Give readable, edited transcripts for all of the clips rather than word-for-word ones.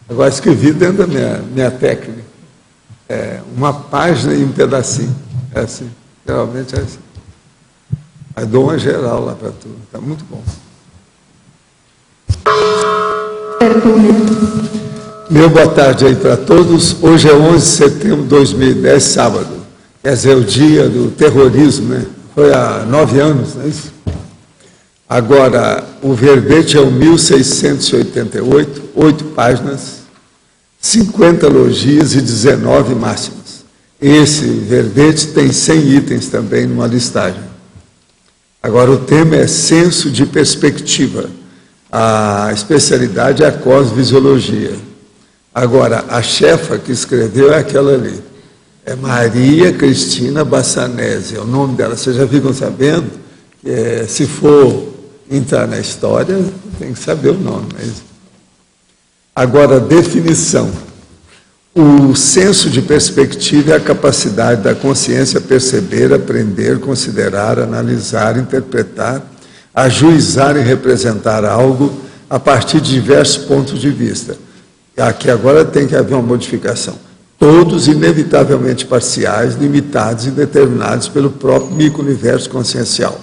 Agora, escrevi dentro da minha técnica. Uma página e um pedacinho. É assim. Geralmente é assim. Aí dou uma geral lá para tudo. Está muito bom. Meu boa tarde aí para todos. Hoje é 11 de setembro de 2010, sábado. Quer dizer, o dia do terrorismo, né? Foi há 9 anos, não é isso? Agora, o verbete é o 1688, 8 páginas, 50 elogios e 19 máximas. Esse verbete tem 100 itens também numa listagem. Agora, o tema é senso de perspectiva. A especialidade é a cosvisiologia. Agora, a chefa que escreveu é aquela ali. É Maria Cristina Bassanese, é o nome dela. Vocês já ficam sabendo que se for entrar na história, tem que saber o nome. Mas... Agora, definição. O senso de perspectiva é a capacidade da consciência perceber, aprender, considerar, analisar, interpretar, ajuizar e representar algo a partir de diversos pontos de vista. Aqui agora tem que haver uma modificação. Todos inevitavelmente parciais, limitados e determinados pelo próprio micro-universo consciencial,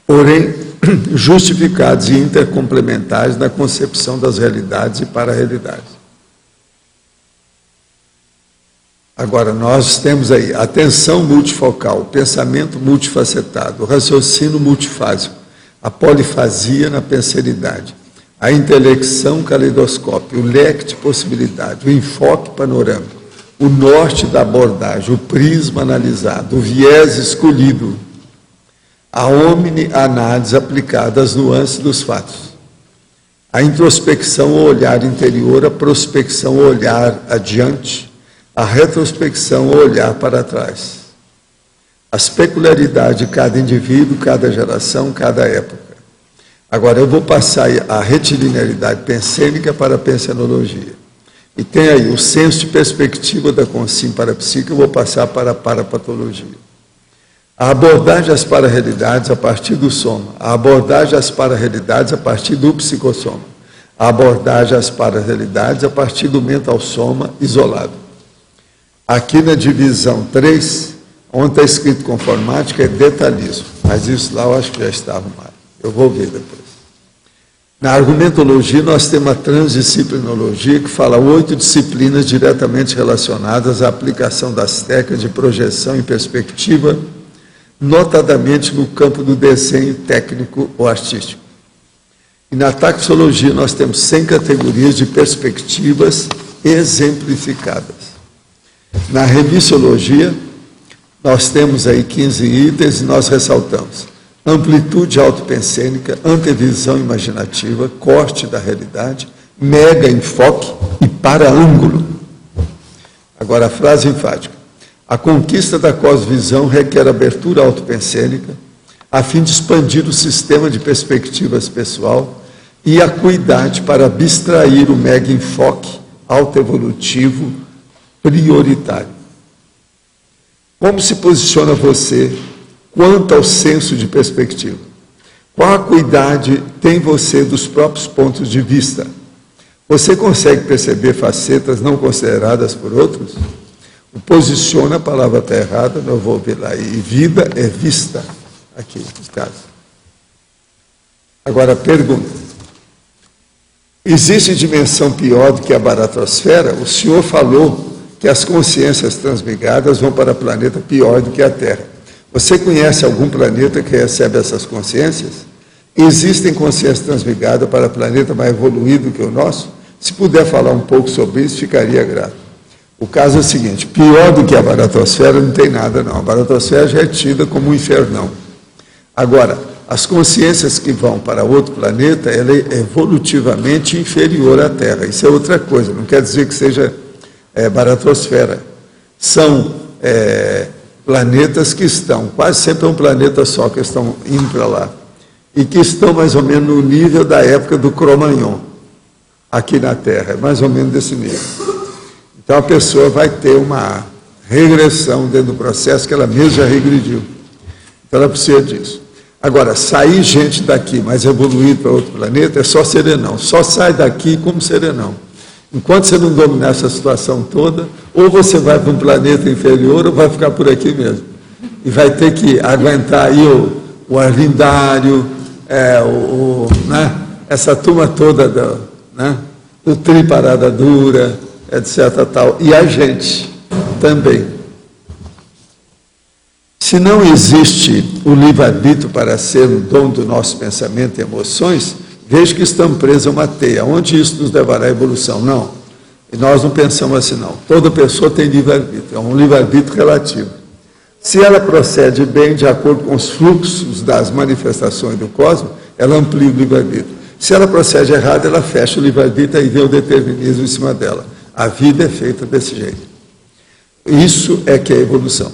porém justificados e intercomplementares na concepção das realidades e para-realidades. Agora, nós temos aí atenção multifocal, o pensamento multifacetado, o raciocínio multifásico, a polifasia na penseridade, a intelecção caleidoscópio, o leque de possibilidade, o enfoque panorâmico, o norte da abordagem, o prisma analisado, o viés escolhido, a omni-análise aplicada às nuances dos fatos, a introspecção ao olhar interior, a prospecção ao olhar adiante, a retrospecção ao olhar para trás, as peculiaridades de cada indivíduo, cada geração, cada época. Agora, eu vou passar a retilinearidade pensênica para a pensenologia. E tem aí o senso de perspectiva da consciência parapsíquica, eu vou passar para a parapatologia. A abordagem às para-realidades a partir do soma, a abordagem às para-realidades a partir do psicossoma, a abordagem às para-realidades a partir do mental soma isolado. Aqui na divisão 3, onde está escrito conformática, é detalhismo, mas isso lá eu acho que já está arrumado. Eu vou ver depois. Na argumentologia, nós temos a transdisciplinologia, que fala 8 disciplinas diretamente relacionadas à aplicação das técnicas de projeção e perspectiva, notadamente no campo do desenho técnico ou artístico. E na taxologia, nós temos 100 categorias de perspectivas exemplificadas. Na remissiologia, nós temos aí 15 itens e nós ressaltamos amplitude autopensênica, antevisão imaginativa, corte da realidade, mega enfoque e para-ângulo. Agora, a frase enfática. A conquista da cosvisão requer abertura autopensênica, a fim de expandir o sistema de perspectivas pessoal e acuidade para abstrair o mega enfoque autoevolutivo prioritário. Como se posiciona você quanto ao senso de perspectiva? Qual acuidade tem você dos próprios pontos de vista? Você consegue perceber facetas não consideradas por outros? O posiciona, a palavra está errada, não vou ver lá. E vida é vista, aqui, no caso. Agora, pergunta. Existe dimensão pior do que a baratosfera? O senhor falou que as consciências transmigradas vão para planeta pior do que a Terra. Você conhece algum planeta que recebe essas consciências? Existem consciências transmigradas para planeta mais evoluído que o nosso? Se puder falar um pouco sobre isso, ficaria grato. O caso é o seguinte, pior do que a baratosfera não tem nada não. A baratosfera já é tida como um infernão. Agora, as consciências que vão para outro planeta, ela é evolutivamente inferior à Terra. Isso é outra coisa, não quer dizer que seja baratosfera. São planetas que estão, quase sempre é um planeta só que estão indo para lá, e que estão mais ou menos no nível da época do Cro-Magnon, aqui na Terra, é mais ou menos desse nível. Então a pessoa vai ter uma regressão dentro do processo que ela mesma já regrediu. Então ela precisa disso. Agora, sair gente daqui mais evoluído para outro planeta é só serenão, só sai daqui como serenão. Enquanto você não dominar essa situação toda, ou você vai para um planeta inferior, ou vai ficar por aqui mesmo. E vai ter que aguentar aí o Arlindário, né, essa turma toda do Tri Parada Dura, etc. Tal, e a gente também. Se não existe o livre-arbítrio para ser o dom do nosso pensamento e emoções, vejo que estamos presos a uma teia. Onde isso nos levará à evolução? Não. E nós não pensamos assim, não. Toda pessoa tem livre-arbítrio, é um livre-arbítrio relativo. Se ela procede bem, de acordo com os fluxos das manifestações do cosmos, ela amplia o livre-arbítrio. Se ela procede errado, ela fecha o livre-arbítrio e vê o determinismo em cima dela. A vida é feita desse jeito. Isso é que é a evolução.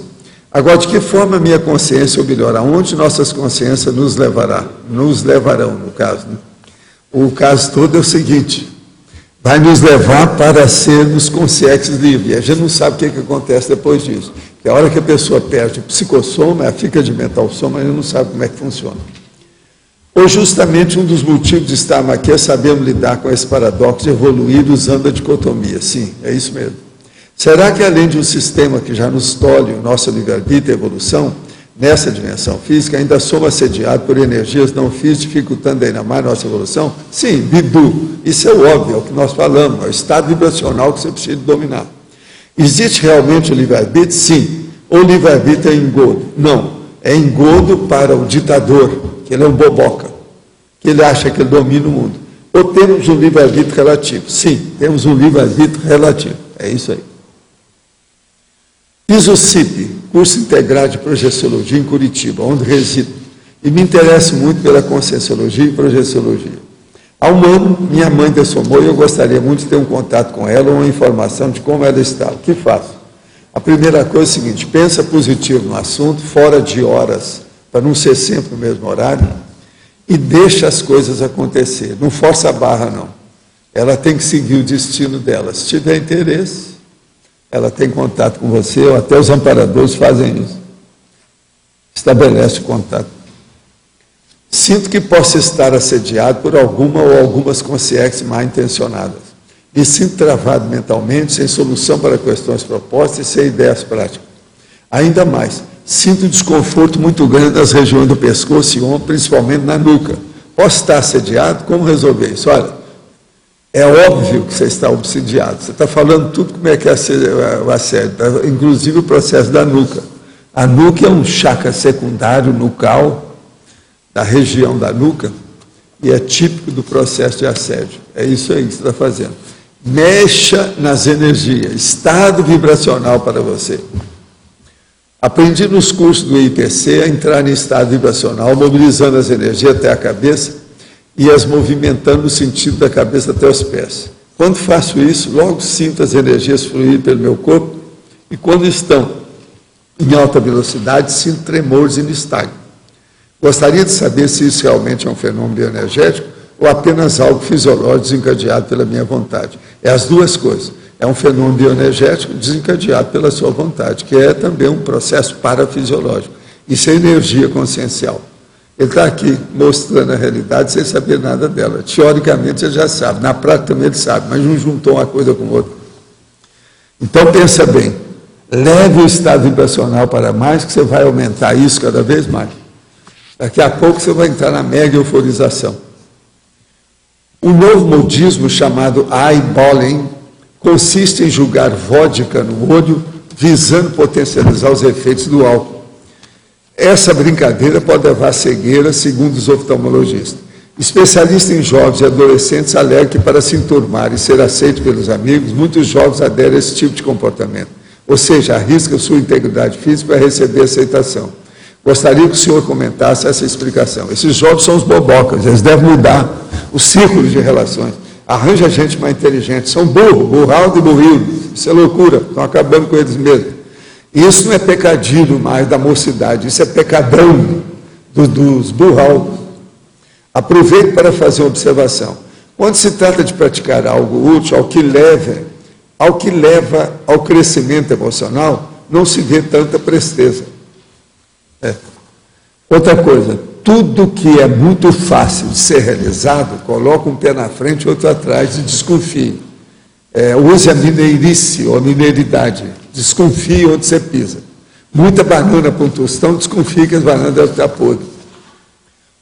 Agora, de que forma a minha consciência, ou melhor, aonde nossas consciências nos levarão, no caso, né? O caso todo é o seguinte: vai nos levar para sermos conscientes livres. E a gente não sabe o que acontece depois disso. Porque a hora que a pessoa perde o psicossoma, ela fica de mental soma, a gente não sabe como é que funciona. Ou justamente um dos motivos de estarmos aqui é sabermos lidar com esse paradoxo de evoluir usando a dicotomia. Sim, é isso mesmo. Será que além de um sistema que já nos tolhe o nosso livre-arbítrio e evolução, nessa dimensão física, ainda somos assediados por energias não físicas, dificultando ainda mais a nossa evolução? Sim, Bidu, isso é o óbvio, é o que nós falamos, é o estado vibracional que você precisa dominar. Existe realmente o livre-arbítrio? Sim. O livre-arbítrio é engodo? Não. É engodo para o ditador, que ele é um boboca, que ele acha que ele domina o mundo. Ou temos um livre-arbítrio relativo? Sim, temos um livre-arbítrio relativo. É isso aí. Fiz o CIP, curso integrado de projeciologia em Curitiba, onde resido, e me interesso muito pela conscienciologia e projeciologia. Há um ano, minha mãe dessomou e eu gostaria muito de ter um contato com ela ou uma informação de como ela está. O que faço? A primeira coisa é o seguinte: pensa positivo no assunto, fora de horas, para não ser sempre o mesmo horário, e deixa as coisas acontecer. Não força a barra, não. Ela tem que seguir o destino dela. Se tiver interesse, ela tem contato com você, ou até os amparadores fazem isso. Estabelece o contato. Sinto que posso estar assediado por alguma ou algumas consciências mal intencionadas. Me sinto travado mentalmente, sem solução para questões propostas e sem ideias práticas. Ainda mais, sinto um desconforto muito grande nas regiões do pescoço e ombro, principalmente na nuca. Posso estar assediado? Como resolver isso? Olha, é óbvio que você está obsidiado. Você está falando tudo como é que é o assédio, inclusive o processo da nuca. A nuca é um chakra secundário nucal da região da nuca e é típico do processo de assédio. É isso aí que você está fazendo. Mexa nas energias, estado vibracional para você. Aprendi nos cursos do IPC a entrar em estado vibracional, mobilizando as energias até a cabeça e as movimentando no sentido da cabeça até os pés. Quando faço isso, logo sinto as energias fluir pelo meu corpo e quando estão em alta velocidade, sinto tremores e nistagmo. Gostaria de saber se isso realmente é um fenômeno bioenergético ou apenas algo fisiológico desencadeado pela minha vontade. É as duas coisas. É um fenômeno bioenergético desencadeado pela sua vontade, que é também um processo parafisiológico. Isso é energia consciencial. Ele está aqui mostrando a realidade sem saber nada dela. Teoricamente ele já sabe, na prática também ele sabe, mas não juntou uma coisa com outra. Então pensa bem, leve o estado vibracional para mais, que você vai aumentar isso cada vez mais. Daqui a pouco você vai entrar na mega euforização. O novo modismo chamado eyeballing consiste em julgar vodka no olho, visando potencializar os efeitos do álcool. Essa brincadeira pode levar à cegueira, segundo os oftalmologistas. Especialistas em jovens e adolescentes alegam que para se enturmar e ser aceito pelos amigos, muitos jovens aderem a esse tipo de comportamento. Ou seja, arrisca sua integridade física para receber aceitação. Gostaria que o senhor comentasse essa explicação. Esses jovens são os bobocas, eles devem mudar os círculos de relações. Arranja gente mais inteligente, são burraldo e burrildo. Isso é loucura, estão acabando com eles mesmos. Isso não é pecadilho mais da mocidade, isso é pecadão dos burraldos. Aproveito para fazer uma observação. Quando se trata de praticar algo útil, ao que leva ao crescimento emocional, não se vê tanta presteza. Outra coisa, tudo que é muito fácil de ser realizado, coloca um pé na frente e outro atrás e desconfie. use a mineirice ou a mineiridade. Desconfie onde você pisa. Muita banana para um tostão, desconfie que as bananas devem estar podres.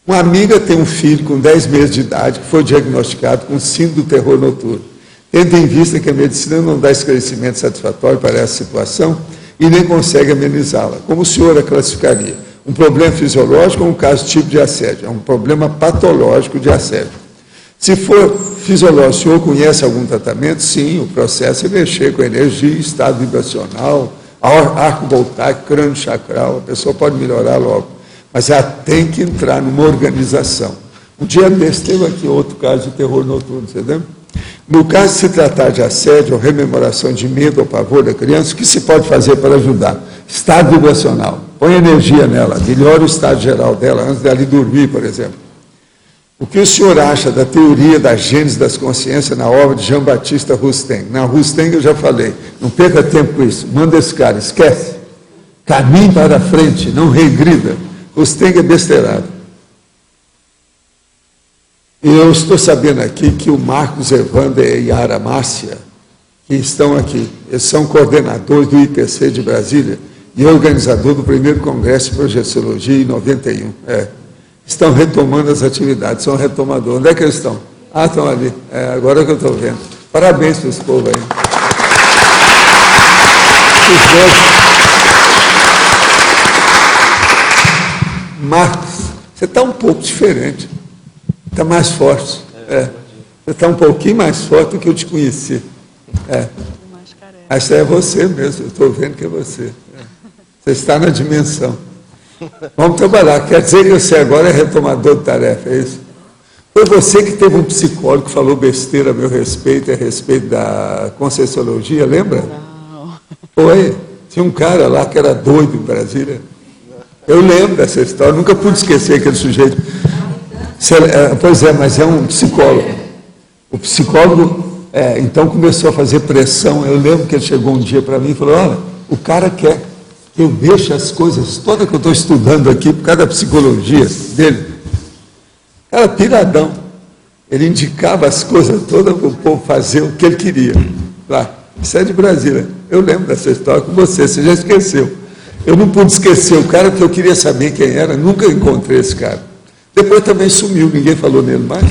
Uma amiga tem um filho com 10 meses de idade que foi diagnosticado com síndrome do terror noturno. Tendo em vista que a medicina não dá esclarecimento satisfatório para essa situação e nem consegue amenizá-la. Como o senhor a classificaria? Um problema fisiológico ou um caso tipo de assédio? É um problema patológico de assédio. Se for fisiológico, o senhor conhece algum tratamento? Sim, o processo é mexer com energia, estado vibracional, arco voltaico, crânio chacral, a pessoa pode melhorar logo. Mas ela tem que entrar numa organização. Um dia desse teve aqui outro caso de terror noturno, você lembra? No caso de se tratar de assédio ou rememoração de medo ou pavor da criança, o que se pode fazer para ajudar? Estado vibracional. Põe energia nela, melhora o estado geral dela antes dela ir dormir, por exemplo. O que o senhor acha da teoria da gênese das consciências na obra de Jean-Baptiste Rusteng? Na Rusteng eu já falei, não perca tempo com isso, manda esse cara, esquece. Caminhe para frente, não regrida. Rusteng é besteirado. Eu estou sabendo aqui que o Marcos Evander e a Yara Márcia, que estão aqui, eles são coordenadores do IPC de Brasília e organizador do primeiro congresso de projeciologia em 91. Estão retomando as atividades, são retomadores. Onde é que eles estão? Ah, estão ali. Agora que eu estou vendo. Parabéns para esse povo aí. Os dois. Marcos, você está um pouco diferente. Está mais forte. Você está um pouquinho mais forte do que eu te conheci. Essa é você mesmo, eu estou vendo que é você. Você está na dimensão. Vamos trabalhar. Quer dizer que você agora é retomador de tarefa, é isso? Foi você que teve um psicólogo que falou besteira a meu respeito, a respeito da Conscienciologia, lembra? Não. Foi. Tinha um cara lá que era doido em Brasília. Eu lembro dessa história, nunca pude esquecer aquele sujeito. Pois é, mas é um psicólogo. O psicólogo, então, começou a fazer pressão. Eu lembro que ele chegou um dia para mim e falou, olha, o cara quer que eu deixe as coisas todas que eu estou estudando aqui, por causa da psicologia dele. Cara, piradão. Ele indicava as coisas todas para o povo fazer o que ele queria. Lá, isso é de Brasília. Eu lembro dessa história com você já esqueceu. Eu não pude esquecer o cara, porque eu queria saber quem era, nunca encontrei esse cara. Depois também sumiu, ninguém falou nele mais.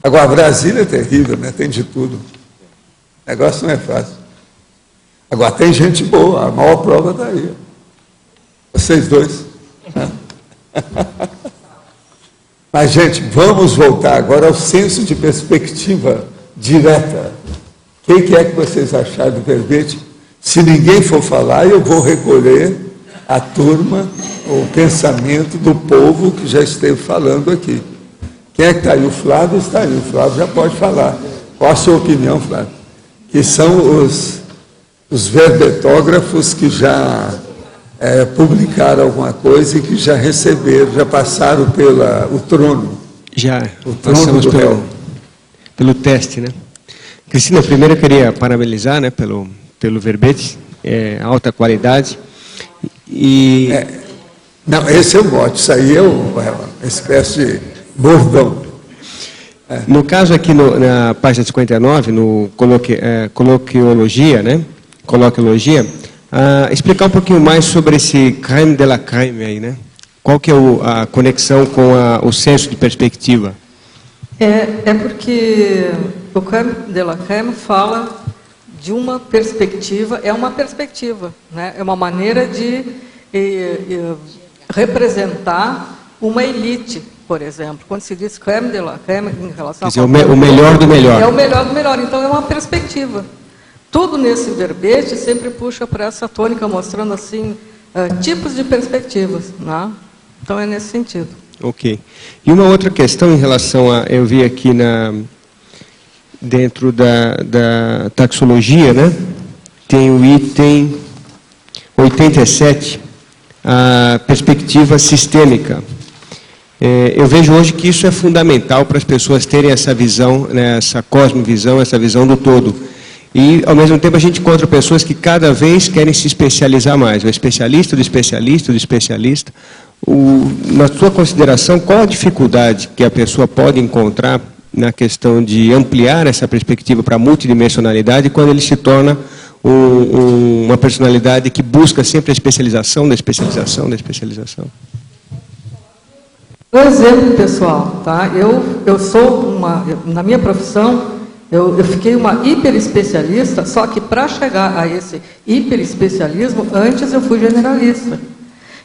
Agora, Brasília é terrível, né? Tem de tudo. O negócio não é fácil. Agora, tem gente boa, a maior prova está aí. Vocês dois. Mas, gente, vamos voltar agora ao senso de perspectiva direta. O que é que vocês acharam do verbete? Se ninguém for falar, eu vou recolher a turma, o pensamento do povo que já esteve falando aqui. Quem é que está aí? O Flávio está aí. O Flávio já pode falar. Qual a sua opinião, Flávio? Que são os verbetógrafos que já publicaram alguma coisa e que já receberam, já passaram pelo trono. Já o trono passamos do réu. pelo teste, né? Cristina, primeiro eu queria parabenizar, né, pelo verbete, alta qualidade. E... não, esse é o mote, isso aí é uma espécie de bordão. No caso aqui, na página 59, no coloquiologia, né? Coloquiologia, explicar um pouquinho mais sobre esse crème de la crème aí, né? Qual que é a conexão com o senso de perspectiva? É porque o crème de la crème fala de uma perspectiva, né? É uma maneira de representar uma elite, por exemplo. Quando se diz crème de la crème em relação a... o melhor do melhor. É o melhor do melhor, então é uma perspectiva. Tudo nesse verbete sempre puxa para essa tônica, mostrando assim, tipos de perspectivas, né? Então é nesse sentido. Ok. E uma outra questão em relação a... Eu vi aqui dentro da taxologia, né? Tem o item 87, a perspectiva sistêmica. Eu vejo hoje que isso é fundamental para as pessoas terem essa visão, né, essa cosmovisão, essa visão do todo. E, ao mesmo tempo, a gente encontra pessoas que cada vez querem se especializar mais. O especialista do especialista do especialista. Na sua consideração, qual a dificuldade que a pessoa pode encontrar na questão de ampliar essa perspectiva para a multidimensionalidade quando ele se torna uma personalidade que busca sempre a especialização da especialização da especialização. Um exemplo pessoal, tá? Eu sou na minha profissão, eu fiquei uma hiperespecialista, só que para chegar a esse hiperespecialismo, antes eu fui generalista.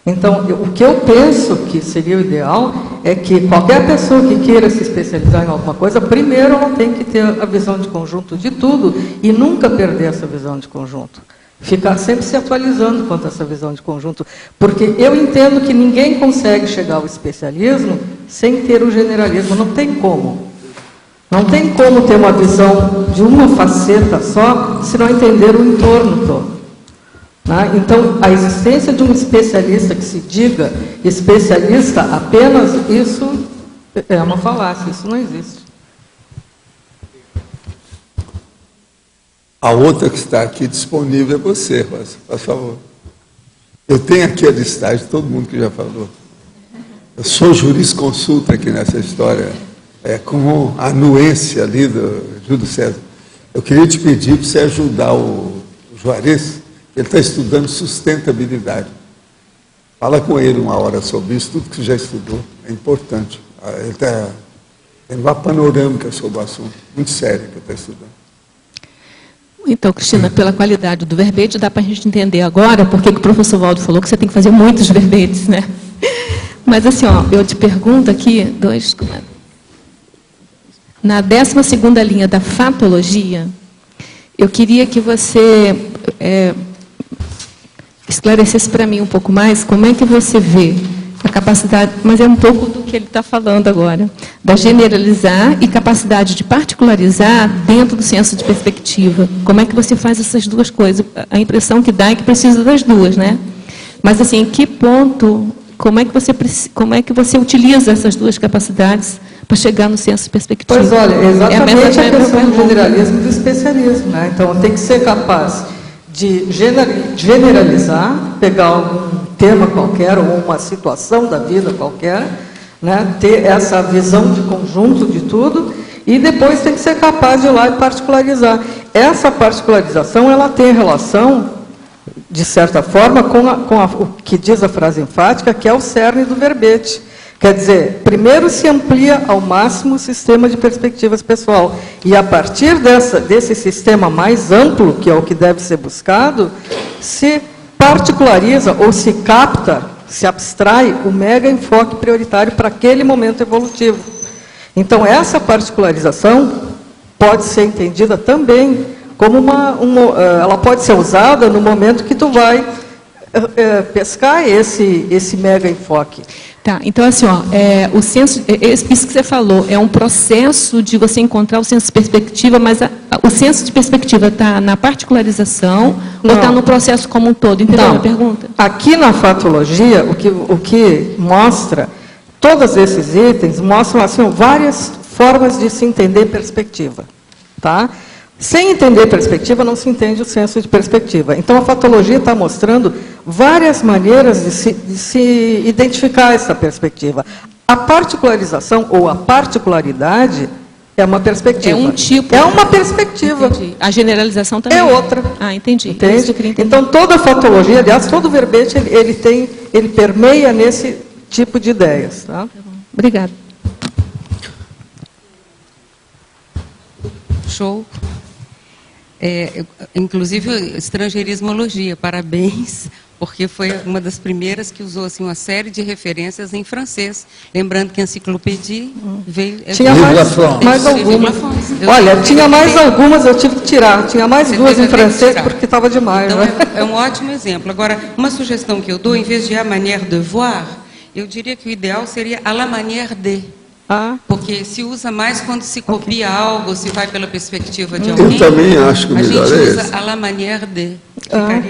Então, o que eu penso que seria o ideal é que qualquer pessoa que queira se especializar em alguma coisa, primeiro ela tem que ter a visão de conjunto de tudo e nunca perder essa visão de conjunto. Ficar sempre se atualizando quanto a essa visão de conjunto. Porque eu entendo que ninguém consegue chegar ao especialismo sem ter o generalismo. Não tem como. Não tem como ter uma visão de uma faceta só se não entender o entorno todo. Então, a existência de um especialista que se diga especialista apenas, isso é uma falácia, isso não existe. A outra que está aqui disponível é você, Rosa, por favor. Eu tenho aqui a listagem de todo mundo que já falou. Eu sou jurisconsulta aqui nessa história, com a anuência ali do Júlio César. Eu queria te pedir para você ajudar o Juarez. Ele está estudando sustentabilidade. Fala com ele uma hora sobre isso, tudo que você já estudou, é importante. Ele está tendo uma panorâmica sobre o assunto, muito séria que ele está estudando. Então, Cristina, pela qualidade do verbete, dá para a gente entender agora por que o professor Waldo falou que você tem que fazer muitos verbetes, né? Mas assim, eu te pergunto aqui, na 12ª linha da fatologia, eu queria que você esclarecesse para mim um pouco mais como é que você vê a capacidade, mas é um pouco do que ele está falando agora, da generalizar e capacidade de particularizar dentro do senso de perspectiva. Como é que você faz essas duas coisas? A impressão que dá é que precisa das duas, né? Mas, assim, em que ponto, como é que você utiliza essas duas capacidades para chegar no senso de perspectiva? Pois olha, exatamente a questão do generalismo e do especialismo, né? Então, tem que ser capaz de generalizar, pegar algum tema qualquer ou uma situação da vida qualquer, né? Ter essa visão de conjunto de tudo e depois tem que ser capaz de ir lá e particularizar. Essa particularização ela tem relação, de certa forma, com o que diz a frase enfática, que é o cerne do verbete. Quer dizer, primeiro se amplia ao máximo o sistema de perspectivas pessoal. E a partir desse sistema mais amplo, que é o que deve ser buscado, se particulariza ou se capta, se abstrai o mega enfoque prioritário para aquele momento evolutivo. Então, essa particularização pode ser entendida também como ela pode ser usada no momento que tu vai pescar esse mega enfoque. Tá, então assim, o senso, isso que você falou, é um processo de você encontrar o senso de perspectiva, mas o senso de perspectiva está na particularização ou está no processo como um todo? Entendeu a minha pergunta? Aqui na fatologia, o que mostra, todos esses itens mostram assim, várias formas de se entender perspectiva. Tá? Sem entender perspectiva, não se entende o senso de perspectiva. Então, a fatologia está mostrando várias maneiras de se identificar essa perspectiva. A particularização ou a particularidade é uma perspectiva. É um tipo. É uma perspectiva. Entendi. A generalização também. É outra. Ah, entendi. Entende? Então, toda a fatologia, aliás, todo verbete, ele permeia nesse tipo de ideias. Tá? Obrigada. Show. Inclusive, estrangeirismologia, parabéns, porque foi uma das primeiras que usou assim, uma série de referências em francês. Lembrando que a enciclopédia veio... Tinha mais algumas. Olha, tinha mais algumas, eu tive que tirar. Tinha mais duas em francês, porque estava demais. Então, né? é um ótimo exemplo. Agora, uma sugestão que eu dou, em vez de a manière de voir, eu diria que o ideal seria à la manière de. Porque se usa mais quando se copia algo, se vai pela perspectiva de alguém. Eu também acho que o melhor é esse. A gente usa à la manière de.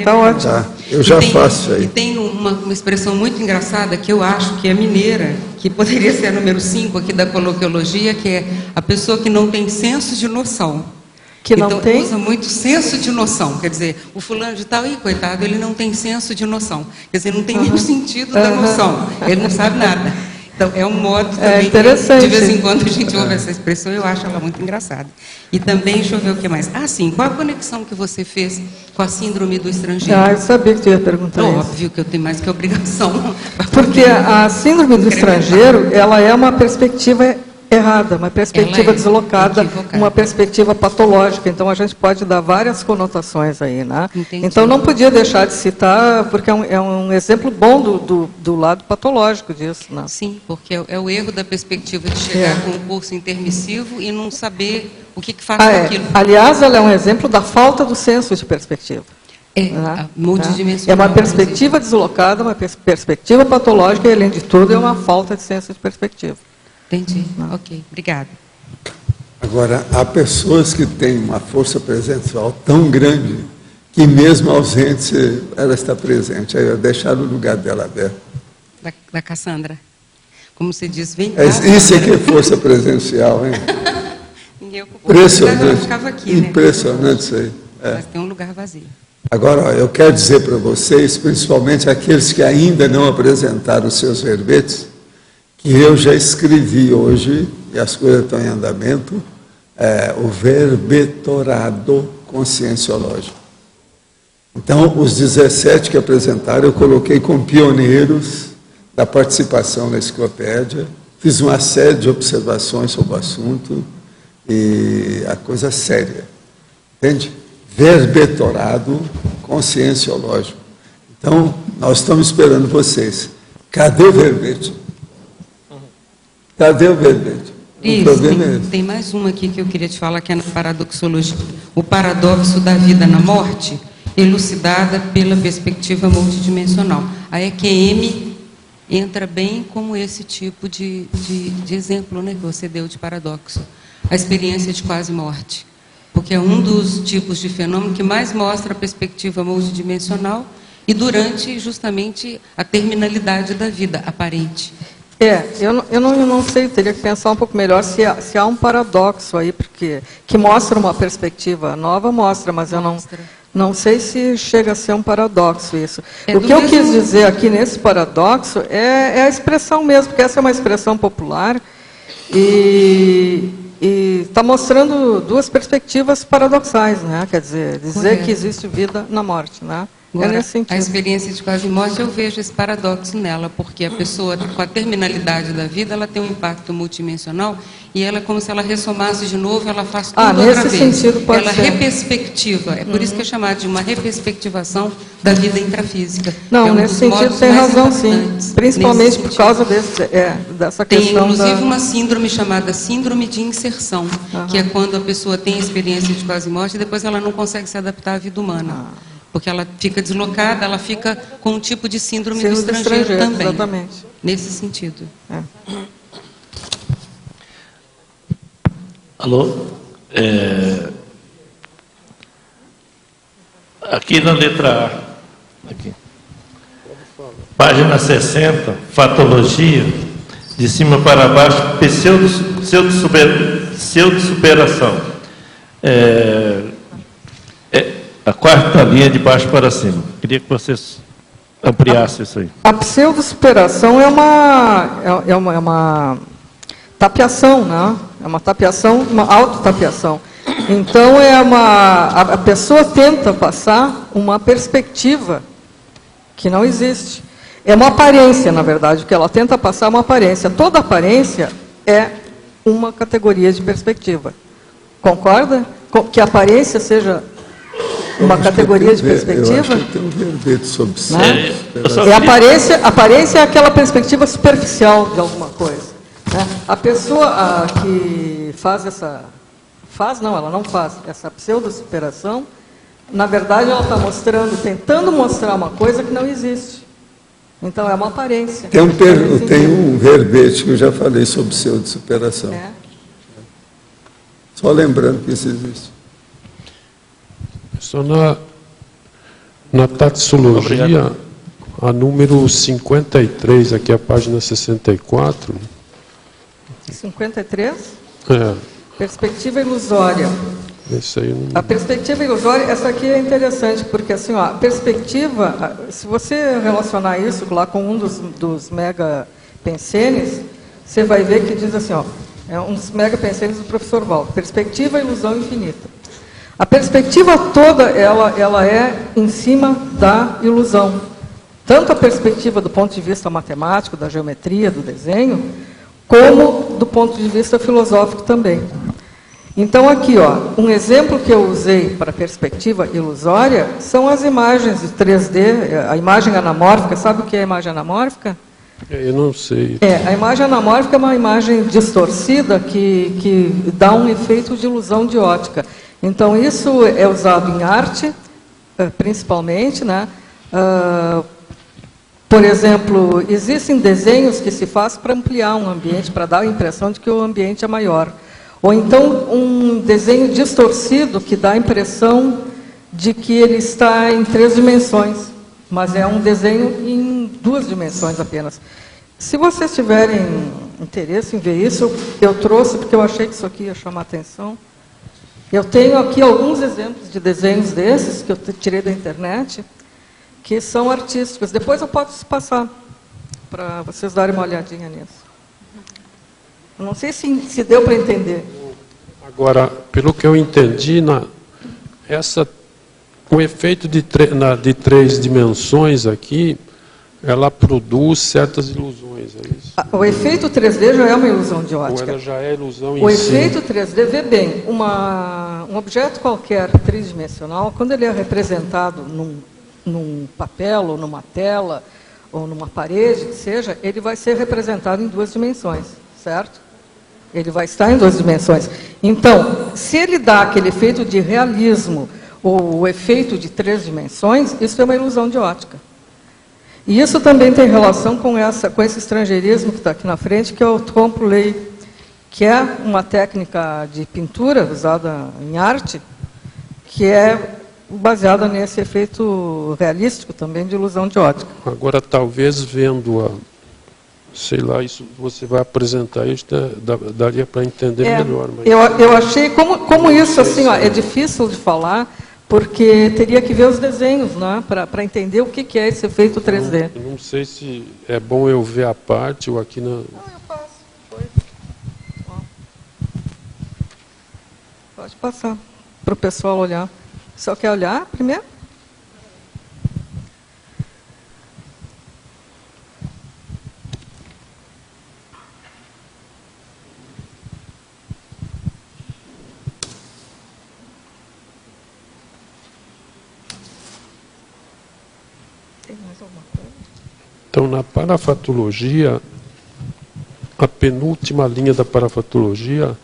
Tá ótimo. Tá, eu já faço isso aí. E tem uma expressão muito engraçada que eu acho que é mineira, que poderia ser a número 5 aqui da coloquiologia, que é a pessoa que não tem senso de noção. Que não então, tem? usa muito senso de noção. Quer dizer, o fulano de tal, coitado, ele não tem senso de noção. Quer dizer, não tem nenhum sentido da noção. Ele não sabe nada. Então, é um modo também interessante. Que, de vez em quando, a gente ouve essa expressão, eu acho ela muito engraçada. E também, deixa eu ver o que mais. Ah, sim, qual a conexão que você fez com a síndrome do estrangeiro? Eu sabia que tu ia perguntar isso. Óbvio que eu tenho mais que obrigação. Porque a síndrome do estrangeiro, ela é uma perspectiva errada, uma perspectiva deslocada, equivocada. uma perspectiva patológica. Então, a gente pode dar várias conotações aí, né? Entendi. Então, não podia deixar de citar, porque é um exemplo bom do lado patológico disso, né? Sim, porque é o erro da perspectiva de chegar com um curso intermissivo e não saber o que faz com aquilo. Aliás, ela é um exemplo da falta do senso de perspectiva. A multidimensional. É uma perspectiva deslocada, uma perspectiva patológica e, além de tudo, é uma falta de senso de perspectiva. Entendi. Ok, obrigada. Agora, há pessoas que têm uma força presencial tão grande que, mesmo ausente, ela está presente. Aí eu deixar o lugar dela aberto. Da Cassandra. Como você diz, vem cá. Isso é que é força presencial, hein? Ninguém ocupou. Impressionante. Ela ficava aqui, né? Impressionante isso aí. Mas tem um lugar vazio. Agora, eu quero dizer para vocês, principalmente aqueles que ainda não apresentaram os seus verbetes, que eu já escrevi hoje, e as coisas estão em andamento, o verbetorado conscienciológico. Então, os 17 que apresentaram, eu coloquei como pioneiros da participação na enciclopédia, fiz uma série de observações sobre o assunto, e a coisa é séria, entende? Verbetorado conscienciológico. Então, nós estamos esperando vocês. Cadê o verbete? Cadê o verbete? O problema é esse. Tem mais uma aqui que eu queria te falar, que é na paradoxologia. O paradoxo da vida na morte, elucidada pela perspectiva multidimensional. A EQM entra bem como esse tipo de exemplo, né, que você deu de paradoxo. A experiência de quase morte. Porque é um dos tipos de fenômeno que mais mostra a perspectiva multidimensional e durante, justamente, a terminalidade da vida aparente. Eu não sei, teria que pensar um pouco melhor se há um paradoxo aí, porque que mostra uma perspectiva nova, mas eu não sei se chega a ser um paradoxo isso. O que eu quis dizer aqui nesse paradoxo é a expressão mesmo, porque essa é uma expressão popular e está mostrando duas perspectivas paradoxais, né? Quer dizer que existe vida na morte, né? Agora, a experiência de quase morte, eu vejo esse paradoxo nela, porque a pessoa, com a terminalidade da vida, ela tem um impacto multidimensional e ela, como se ela ressomasse de novo, ela faz tudo outra vez. Nesse sentido pode ela ser. reperspectiva. É por isso que é chamado de uma reperspectivação da vida intrafísica. Não, nesse sentido tem razão, sim. Principalmente por causa dessa questão. Tem, inclusive, uma síndrome chamada síndrome de inserção, que é quando a pessoa tem a experiência de quase morte e depois ela não consegue se adaptar à vida humana. Porque ela fica deslocada, ela fica com um tipo de síndrome do estrangeiro também. Exatamente. Nesse sentido. Alô? Aqui na letra A, aqui. Página 60, fatologia, de cima para baixo, pseudo-superação. A quarta linha de baixo para cima. Queria que vocês ampliassem isso aí. A pseudo-superação é uma tapeação, né? É uma tapeação, uma autotapeação. Então, a pessoa tenta passar uma perspectiva que não existe. É uma aparência, na verdade, o que ela tenta passar é uma aparência. Toda aparência é uma categoria de perspectiva. Concorda? Que a aparência seja uma categoria de perspectiva? Eu acho que tem um verbete sobre isso. Né? Aparência é aquela perspectiva superficial de alguma coisa. Né? A pessoa que faz essa... ela não faz essa pseudo-superação, na verdade ela está tentando mostrar uma coisa que não existe. Então é uma aparência. Tem um verbete que eu já falei sobre pseudo-superação. Só lembrando que isso existe. Só na taxologia, obrigado. A número 53, aqui a página 64. 53? É. Perspectiva ilusória. Esse aí não... A perspectiva ilusória, essa aqui é interessante, porque assim, a perspectiva, se você relacionar isso lá com um dos mega pensenes, você vai ver que diz assim, ó, é uns mega pensamentos do professor Waldo, perspectiva, ilusão infinita. A perspectiva toda, ela é em cima da ilusão. Tanto a perspectiva do ponto de vista matemático, da geometria, do desenho, como do ponto de vista filosófico também. Então, aqui, ó, um exemplo que eu usei para perspectiva ilusória são as imagens de 3D, a imagem anamórfica. Sabe o que é a imagem anamórfica? Eu não sei. A imagem anamórfica é uma imagem distorcida que dá um efeito de ilusão de ótica. Então, isso é usado em arte, principalmente, né? Por exemplo, existem desenhos que se faz para ampliar um ambiente, para dar a impressão de que o ambiente é maior. Ou então, um desenho distorcido que dá a impressão de que ele está em 3 dimensões, mas é um desenho em 2 dimensões apenas. Se vocês tiverem interesse em ver isso, eu trouxe, porque eu achei que isso aqui ia chamar atenção. Eu tenho aqui alguns exemplos de desenhos desses, que eu tirei da internet, que são artísticos. Depois eu posso passar, para vocês darem uma olhadinha nisso. Eu não sei se deu para entender. Agora, pelo que eu entendi, o efeito de 3 dimensões aqui, ela produz certas ilusões, é isso? O efeito 3D já é uma ilusão de ótica. Ou ela já é ilusão em si? O efeito 3D, vê bem, um objeto qualquer tridimensional, quando ele é representado num papel, ou numa tela, ou numa parede, que seja, ele vai ser representado em 2 dimensões, certo? Ele vai estar em 2 dimensões. Então, se ele dá aquele efeito de realismo, ou o efeito de 3 dimensões, isso é uma ilusão de ótica. E isso também tem relação com esse estrangeirismo que está aqui na frente, que é o trompe l'œil, que é uma técnica de pintura usada em arte, que é baseada nesse efeito realístico também de ilusão de ótica. Agora, talvez vendo sei lá, isso você vai apresentar isso, daria para entender melhor. Mas eu achei, como isso assim, ó, é difícil de falar, porque teria que ver os desenhos, né, para entender o que é esse efeito 3D. Não sei se é bom eu ver a parte ou aqui na... Não, eu passo. Pode passar, para o pessoal olhar. Só quer olhar primeiro? Então, na parafatologia, a penúltima linha da parafatologia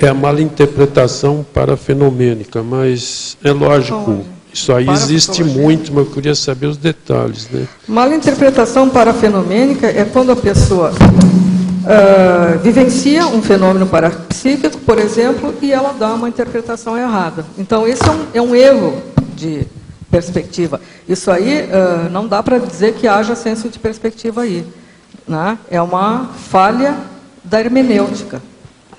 é a malinterpretação parafenomênica, mas é lógico, isso aí existe muito, mas eu queria saber os detalhes, né? Malinterpretação parafenomênica é quando a pessoa vivencia um fenômeno parapsíquico, por exemplo, e ela dá uma interpretação errada. Então, esse é um erro de perspectiva. Isso aí não dá para dizer que haja senso de perspectiva aí, né? É uma falha da hermenêutica.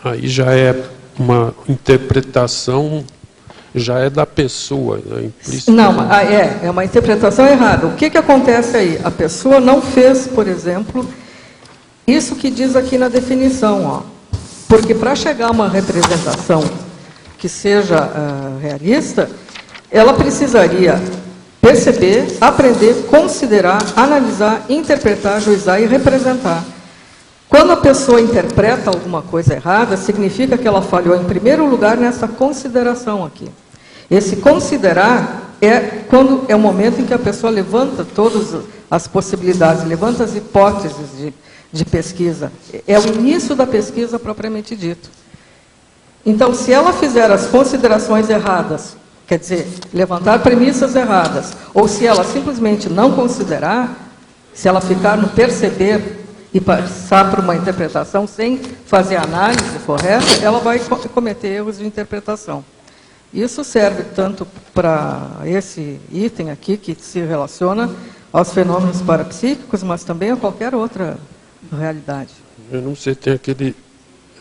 Aí já é uma interpretação, já é da pessoa, né? Não, é uma interpretação errada. O que acontece aí? A pessoa não fez, por exemplo, isso que diz aqui na definição, ó. Porque para chegar a uma representação que seja realista, ela precisaria perceber, aprender, considerar, analisar, interpretar, juizar e representar. Quando a pessoa interpreta alguma coisa errada, significa que ela falhou, em primeiro lugar, nessa consideração aqui. Esse considerar quando é o momento em que a pessoa levanta todas as possibilidades, levanta as hipóteses de pesquisa. É o início da pesquisa propriamente dito. Então, se ela fizer as considerações erradas, quer dizer, levantar premissas erradas, ou se ela simplesmente não considerar, se ela ficar no perceber e passar por uma interpretação sem fazer a análise correta, ela vai cometer erros de interpretação. Isso serve tanto para esse item aqui, que se relaciona aos fenômenos parapsíquicos, mas também a qualquer outra realidade. Eu não sei,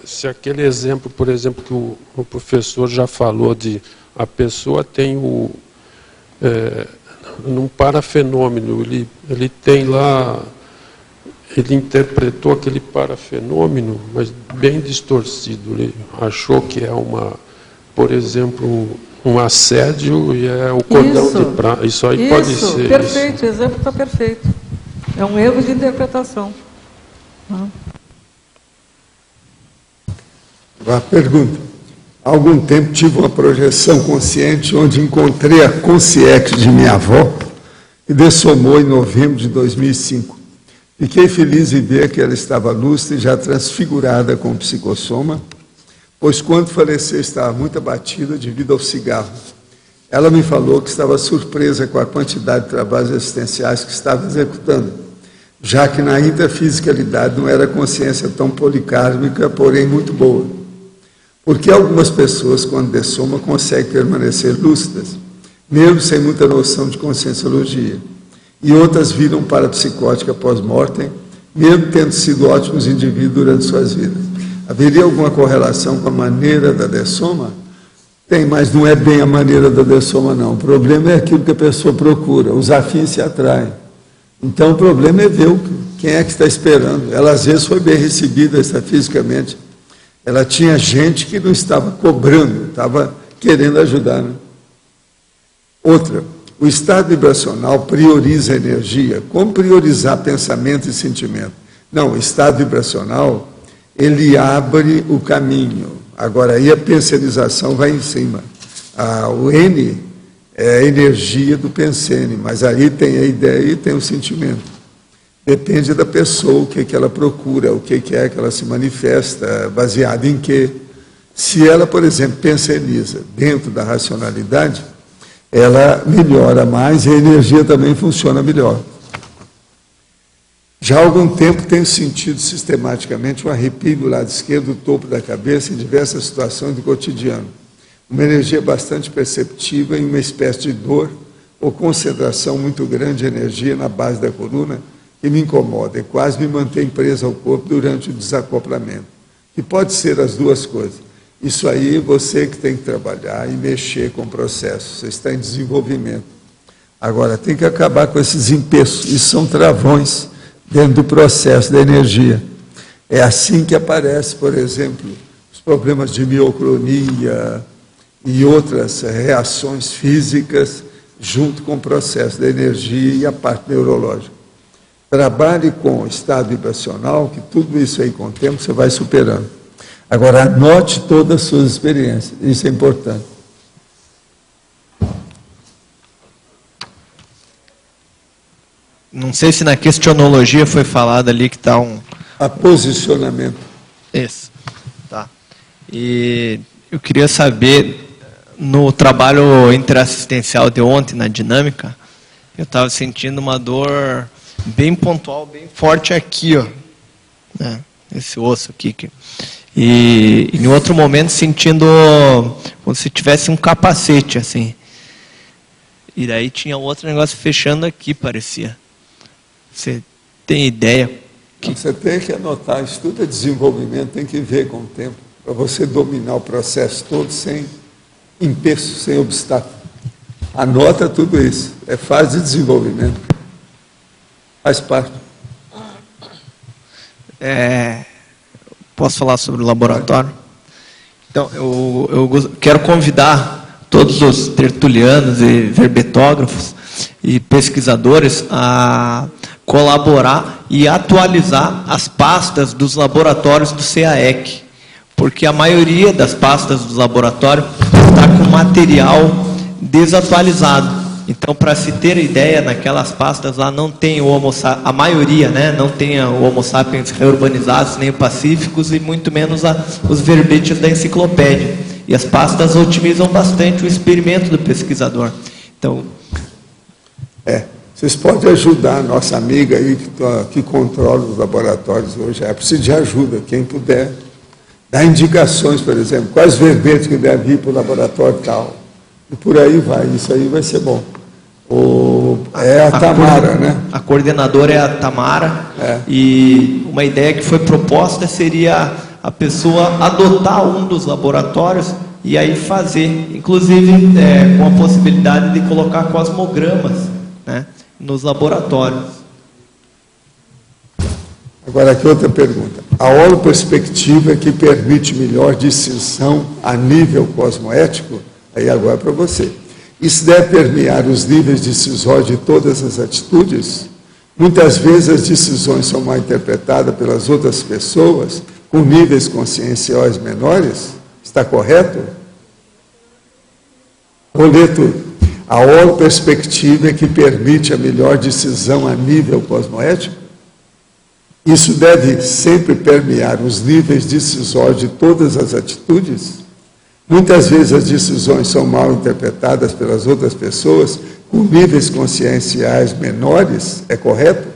se aquele exemplo, por exemplo, que o professor já falou, de a pessoa tem num parafenômeno, ele tem lá ele interpretou aquele parafenômeno, mas bem distorcido. Ele achou que é por exemplo, um assédio e é o cordão de prata. Isso aí pode ser. Perfeito, o exemplo está perfeito. É um erro de interpretação. A pergunta. Há algum tempo tive uma projeção consciente onde encontrei a consciência de minha avó e dessomou em novembro de 2005. Fiquei feliz em ver que ela estava lúcida e já transfigurada com o psicossoma, pois quando faleceu estava muito abatida devido ao cigarro. Ela me falou que estava surpresa com a quantidade de trabalhos assistenciais que estava executando, já que na intrafisicalidade não era consciência tão policármica, porém muito boa. Porque algumas pessoas, quando dessoma, conseguem permanecer lúcidas, mesmo sem muita noção de conscienciologia, e outras viram parapsicótica pós-mortem, mesmo tendo sido ótimos indivíduos durante suas vidas. Haveria alguma correlação com a maneira da dessoma? Tem, mas não é bem a maneira da dessoma, não. O problema é aquilo que a pessoa procura, os afins se atraem. Então, o problema é ver quem é que está esperando. Ela, às vezes, foi bem recebida extrafisicamente. Ela tinha gente que não estava cobrando, estava querendo ajudar. Né? Outra, o estado vibracional prioriza a energia. Como priorizar pensamento e sentimento? Não, o estado vibracional, ele abre o caminho. Agora, aí a pensionização vai em cima. O N é a energia do pensene, mas aí tem a ideia e tem o sentimento. Depende da pessoa, o que ela procura, o que é que ela se manifesta, baseado em quê. Se ela, por exemplo, penseniza dentro da racionalidade, ela melhora mais e a energia também funciona melhor. Já há algum tempo tenho sentido sistematicamente um arrepio do lado esquerdo do topo da cabeça em diversas situações do cotidiano. Uma energia bastante perceptível e uma espécie de dor ou concentração muito grande de energia na base da coluna que me incomoda e quase me mantém preso ao corpo durante o desacoplamento. E pode ser as duas coisas. Isso aí você que tem que trabalhar e mexer com o processo. Você está em desenvolvimento. Agora, tem que acabar com esses empeços. Isso são travões dentro do processo da energia. É assim que aparece, por exemplo, os problemas de miocronia e outras reações físicas junto com o processo da energia e a parte neurológica. Trabalhe com o estado vibracional, que tudo isso aí com o tempo você vai superando. Agora, anote todas as suas experiências, isso é importante. Não sei se na questionologia foi falado ali que está A posicionamento. Isso, tá. E eu queria saber, no trabalho interassistencial de ontem, na dinâmica, eu estava sentindo uma dor bem pontual, bem forte aqui, ó, né? Esse osso aqui. E em outro momento sentindo como se tivesse um capacete, assim. E daí tinha outro negócio fechando aqui, parecia. Você tem ideia? Você tem que anotar, isso tudo é desenvolvimento, tem que ver com o tempo, para você dominar o processo todo sem empeço, sem obstáculo. Anota tudo isso, é fase de desenvolvimento. Faz parte. Posso falar sobre o laboratório? Então, eu quero convidar todos os tertulianos e verbetógrafos e pesquisadores a colaborar e atualizar as pastas dos laboratórios do CAEC, porque a maioria das pastas do laboratório está com material desatualizado. Então, para se ter ideia, naquelas pastas lá não tem o Homo sapiens, a maioria, né, não tem o Homo sapiens reurbanizados, nem o pacíficos, e muito menos os verbetes da enciclopédia. E as pastas otimizam bastante o experimento do pesquisador. Então, vocês podem ajudar a nossa amiga aí que controla os laboratórios hoje. É preciso de ajuda, quem puder. Dar indicações, por exemplo, quais verbetes que devem ir para o laboratório tal. E por aí vai, isso aí vai ser bom. É a Tamara, né? A coordenadora é a Tamara. E uma ideia que foi proposta seria a pessoa adotar um dos laboratórios e aí fazer, inclusive com a possibilidade de colocar cosmogramas, né, nos laboratórios. Agora, aqui outra pergunta. A holoperspectiva é que permite melhor decisão a nível cosmoético? Aí agora é para você. Isso deve permear os níveis decisórios de todas as atitudes? Muitas vezes as decisões são mal interpretadas pelas outras pessoas, com níveis conscienciais menores? Está correto? Boleto, a holoperspectiva é que permite a melhor decisão a nível cosmoético? Isso deve sempre permear os níveis decisórios de todas as atitudes? Muitas vezes as decisões são mal interpretadas pelas outras pessoas, com níveis conscienciais menores, é correto?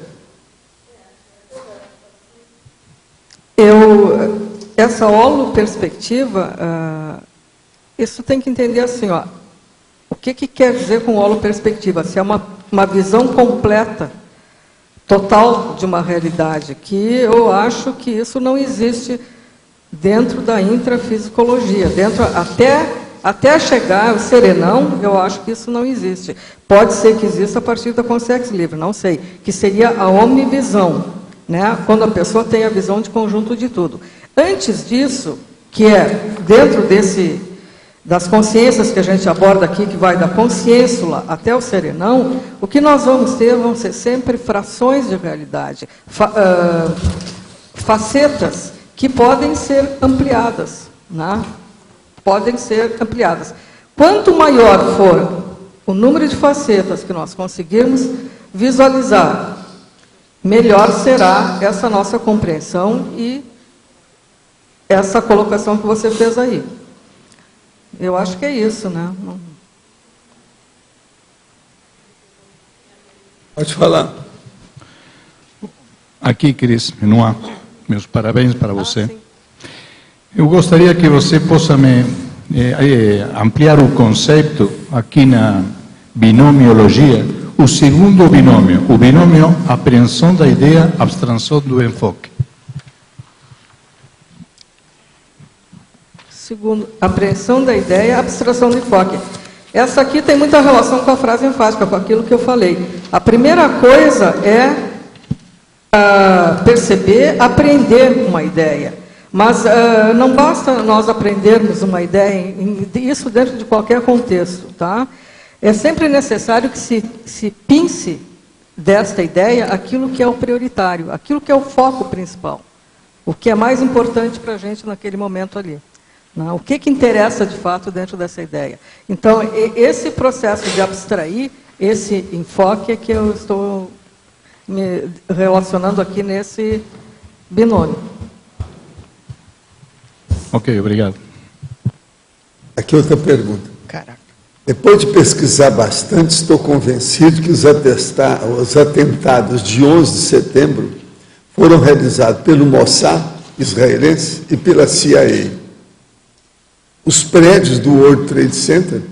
Essa holoperspectiva, isso tem que entender assim, ó, o que quer dizer com holoperspectiva? Se é uma visão completa, total de uma realidade, que eu acho que isso não existe dentro da intrafisicologia, até chegar ao serenão, eu acho que isso não existe. Pode ser que exista a partir da consciência livre, não sei, que seria a omnivisão, né? Quando a pessoa tem a visão de conjunto de tudo. Antes disso, que é dentro das consciências que a gente aborda aqui, que vai da consciênsula até o serenão, o que nós vamos ter vão ser sempre frações de realidade, facetas que podem ser ampliadas, né? Podem ser ampliadas. Quanto maior for o número de facetas que nós conseguirmos visualizar, melhor será essa nossa compreensão e essa colocação que você fez aí. Eu acho que é isso, né? Pode falar. Aqui, Cris, Menoá, meus parabéns para você. Sim. Eu gostaria que você possa me ampliar o conceito aqui na binomiologia, o segundo binômio, o binômio apreensão da ideia, abstração do enfoque. Segundo, apreensão da ideia, abstração do enfoque. Essa aqui tem muita relação com a frase enfática, com aquilo que eu falei. A primeira coisa é perceber, apreender uma ideia. Mas não basta nós aprendermos uma ideia, isso dentro de qualquer contexto, tá? É sempre necessário que se pince desta ideia aquilo que é o prioritário, aquilo que é o foco principal, o que é mais importante para a gente naquele momento ali. Não, o que interessa de fato dentro dessa ideia. Então, esse processo de abstrair, esse enfoque é que eu estou me relacionando aqui nesse binômio. Ok, obrigado. Aqui outra pergunta. Caraca. Depois de pesquisar bastante, estou convencido que os atentados de 11 de setembro foram realizados pelo Mossad israelense e pela CIA. Os prédios do World Trade Center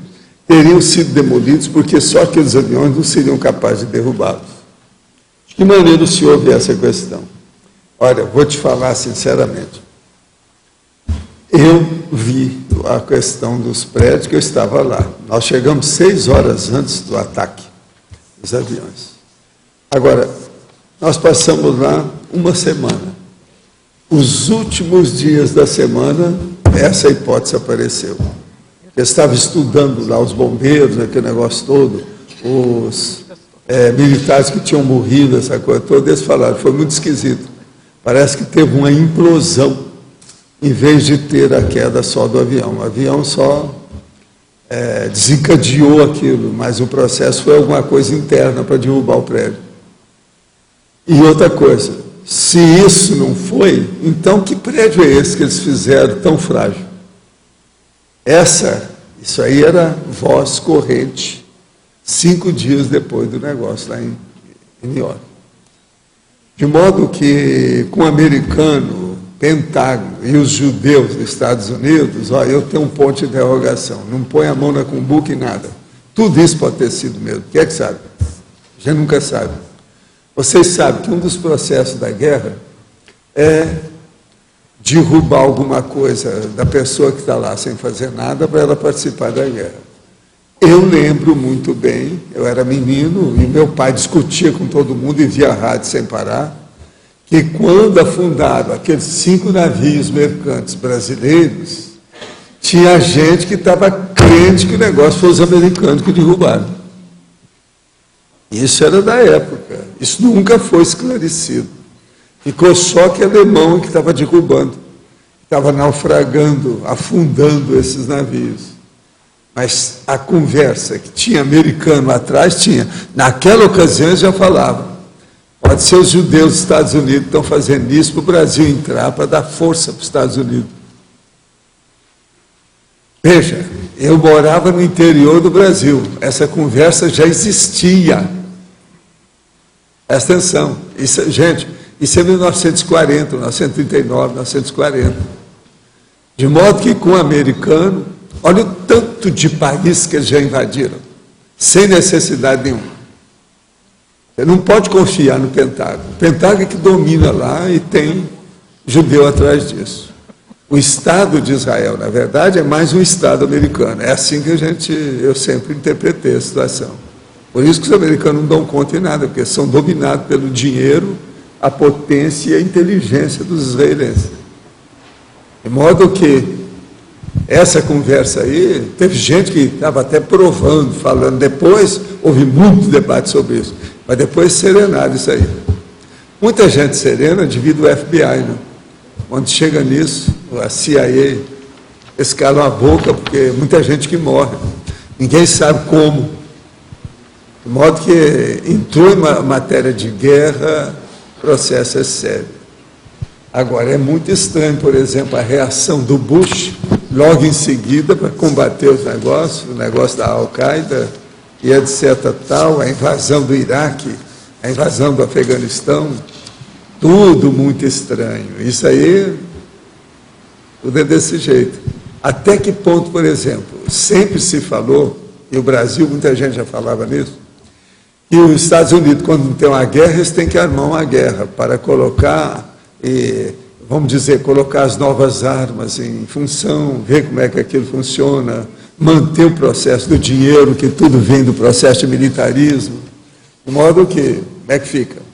teriam sido demolidos porque só aqueles aviões não seriam capazes de derrubá-los. De que maneira o senhor vê essa questão? Olha, vou te falar sinceramente. Eu vi a questão dos prédios, que eu estava lá. Nós chegamos 6 horas antes do ataque dos aviões. Agora, nós passamos lá uma semana. Os últimos dias da semana, essa hipótese apareceu. Eu estava estudando lá os bombeiros, aquele negócio todo, os militares que tinham morrido, essa coisa toda, eles falaram, foi muito esquisito. Parece que teve uma implosão, em vez de ter a queda só do avião. O avião só desencadeou aquilo, mas o processo foi alguma coisa interna para derrubar o prédio. E outra coisa, se isso não foi, então que prédio é esse que eles fizeram tão frágil? Isso aí era voz corrente, 5 dias depois do negócio lá em New York. De modo que, com o americano, Pentágono e os judeus dos Estados Unidos, eu tenho um ponto de interrogação, não põe a mão na cumbuca e nada. Tudo isso pode ter sido mesmo. Quem é que sabe? A gente nunca sabe. Vocês sabem que um dos processos da guerra é derrubar alguma coisa da pessoa que está lá sem fazer nada para ela participar da guerra. Eu lembro muito bem, eu era menino e meu pai discutia com todo mundo e via rádio sem parar, que quando afundaram aqueles 5 navios mercantes brasileiros, tinha gente que estava crente que o negócio foi os americanos que derrubaram. Isso era da época. Isso nunca foi esclarecido. Ficou só que alemão que estava derrubando, estava naufragando, afundando esses navios. Mas a conversa que tinha americano atrás, tinha. Naquela ocasião eles já falavam, pode ser os judeus dos Estados Unidos que estão fazendo isso para o Brasil entrar, para dar força para os Estados Unidos. Veja, eu morava no interior do Brasil, essa conversa já existia. Presta atenção, isso, gente, isso é 1940, 1939, 1940. De modo que com o americano, olha o tanto de país que eles já invadiram, sem necessidade nenhuma. Você não pode confiar no Pentágono. O Pentágono é que domina lá e tem judeu atrás disso. O Estado de Israel, na verdade, é mais um Estado americano. É assim que eu sempre interpretei a situação. Por isso que os americanos não dão conta em nada, porque são dominados pelo dinheiro, a potência e a inteligência dos israelenses. De modo que essa conversa aí, teve gente que estava até provando, falando, depois houve muito debate sobre isso, mas depois serenaram isso aí. Muita gente serena devido ao FBI, né? Quando chega nisso, a CIA escala a boca, porque muita gente que morre, ninguém sabe como. De modo que entrou em matéria de guerra, o processo é sério. Agora, é muito estranho, por exemplo, a reação do Bush, logo em seguida, para combater os negócios, o negócio da Al-Qaeda, e etc. tal, a invasão do Iraque, a invasão do Afeganistão, tudo muito estranho. Isso aí, tudo é desse jeito. Até que ponto, por exemplo, sempre se falou, e o Brasil, muita gente já falava nisso, que os Estados Unidos, quando tem uma guerra, eles têm que armar uma guerra para colocar, vamos dizer, colocar as novas armas em função, ver como é que aquilo funciona, manter o processo do dinheiro, que tudo vem do processo de militarismo, de modo que, como é que fica?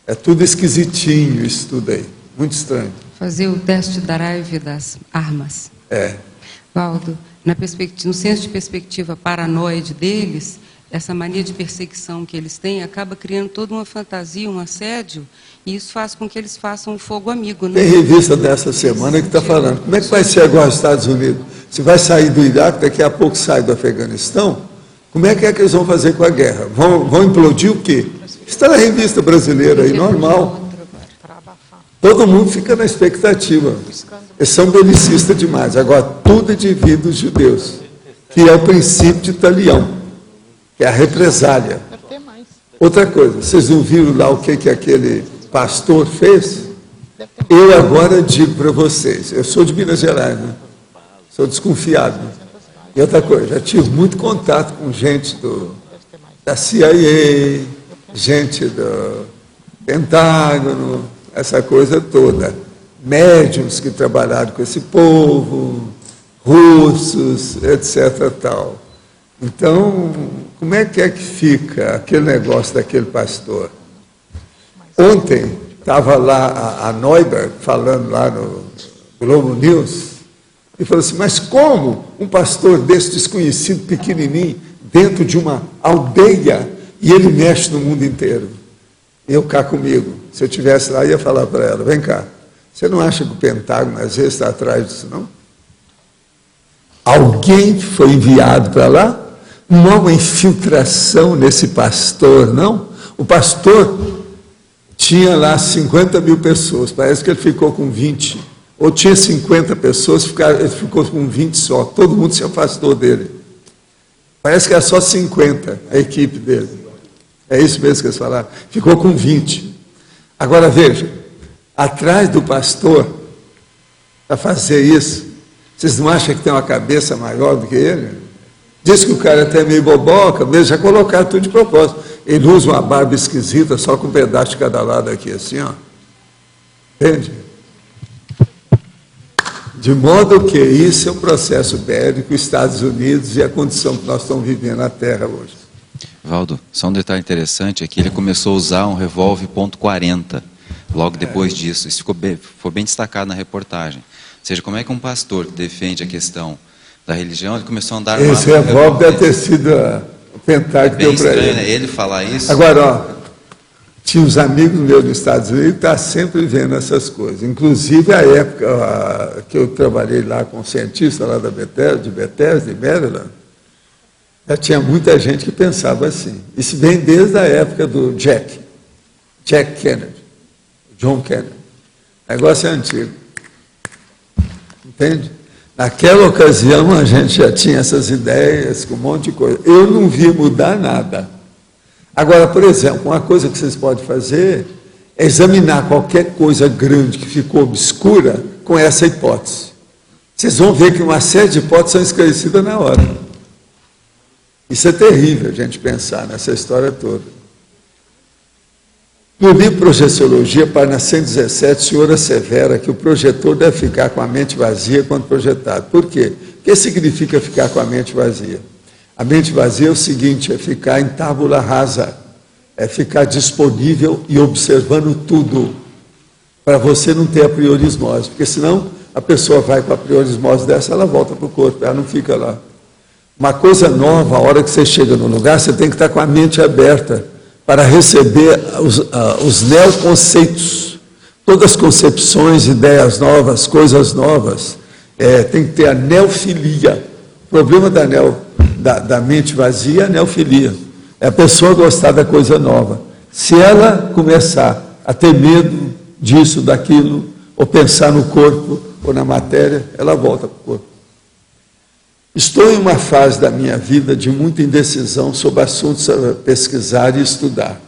É tudo esquisitinho isso tudo aí, muito estranho. Fazer o teste drive das armas. Valdo, no senso de perspectiva paranoide deles, essa mania de perseguição que eles têm acaba criando toda uma fantasia, um assédio, e isso faz com que eles façam um fogo amigo. Né? Tem revista dessa semana que está falando, como é que vai ser agora os Estados Unidos? Se vai sair do Iraque, daqui a pouco sai do Afeganistão, como é que eles vão fazer com a guerra? Vão implodir o quê? Está na revista brasileira aí, normal. Todo mundo fica na expectativa. Eles são belicistas demais. Agora, tudo é devido aos judeus, que é o princípio de Talião, que é a represália. Outra coisa, vocês não viram lá o que aquele pastor fez? Eu agora digo para vocês, eu sou de Minas Gerais, né? Sou desconfiado. Né? E outra coisa, já tive muito contato com gente da CIA, gente do Pentágono, essa coisa toda. Médiuns que trabalharam com esse povo, russos, etc. tal. Então, como é que fica aquele negócio daquele pastor? Ontem, estava lá a Neuberg, falando lá no Globo News, e falou assim, mas como um pastor desse desconhecido, pequenininho, dentro de uma aldeia, e ele mexe no mundo inteiro? Eu cá comigo, se eu estivesse lá, ia falar para ela, vem cá, você não acha que o Pentágono às vezes está atrás disso, não? Alguém foi enviado para lá? Não há uma infiltração nesse pastor, não? O pastor tinha lá 50 mil pessoas, parece que ele ficou com 20, ou tinha 50 pessoas, ele ficou com 20 só, todo mundo se afastou dele. Parece que era só 50 a equipe dele. É isso mesmo que eles falaram. Ficou com 20. Agora veja, atrás do pastor, para fazer isso, vocês não acham que tem uma cabeça maior do que ele? Diz que o cara é até meio boboca, mesmo já colocaram tudo de propósito. Ele usa uma barba esquisita, só com um pedaço de cada lado aqui, assim, ó. Entende? De modo que isso é um processo bélico, os Estados Unidos e a condição que nós estamos vivendo na Terra hoje. Valdo, só um detalhe interessante é que ele começou a usar um revólver .40. logo depois disso. Isso foi bem destacado na reportagem. Ou seja, como é que um pastor que defende a questão da religião, ele começou a andar... Esse revólver deve ter sido o pentágono que deu para ele. Né? Ele falar isso... Agora, ó, tinha uns amigos meus nos Estados Unidos que estão sempre vendo essas coisas. Inclusive, a época que eu trabalhei lá com um cientista lá de Bethesda, de Maryland, já tinha muita gente que pensava assim. Isso vem desde a época do Jack Kennedy, John Kennedy. O negócio é antigo. Entende? Naquela ocasião, a gente já tinha essas ideias com um monte de coisa. Eu não vi mudar nada. Agora, por exemplo, uma coisa que vocês podem fazer é examinar qualquer coisa grande que ficou obscura com essa hipótese. Vocês vão ver que uma série de hipóteses são esclarecidas na hora. Isso é terrível, a gente pensar nessa história toda. No livro Projeciologia, página 117, o senhor assevera que o projetor deve ficar com a mente vazia quando projetado. Por quê? O que significa ficar com a mente vazia? A mente vazia é o seguinte, é ficar em tábula rasa, é ficar disponível e observando tudo, para você não ter a priorismose, porque senão a pessoa vai com a priorismose dessa, ela volta para o corpo, ela não fica lá. Uma coisa nova, a hora que você chega no lugar, você tem que estar com a mente aberta para receber os neoconceitos, todas as concepções, ideias novas, coisas novas. Tem que ter a neofilia. O problema da mente vazia é a neofilia. É a pessoa gostar da coisa nova. Se ela começar a ter medo disso, daquilo, ou pensar no corpo ou na matéria, ela volta para o corpo. Estou em uma fase da minha vida de muita indecisão sobre assuntos a pesquisar e estudar.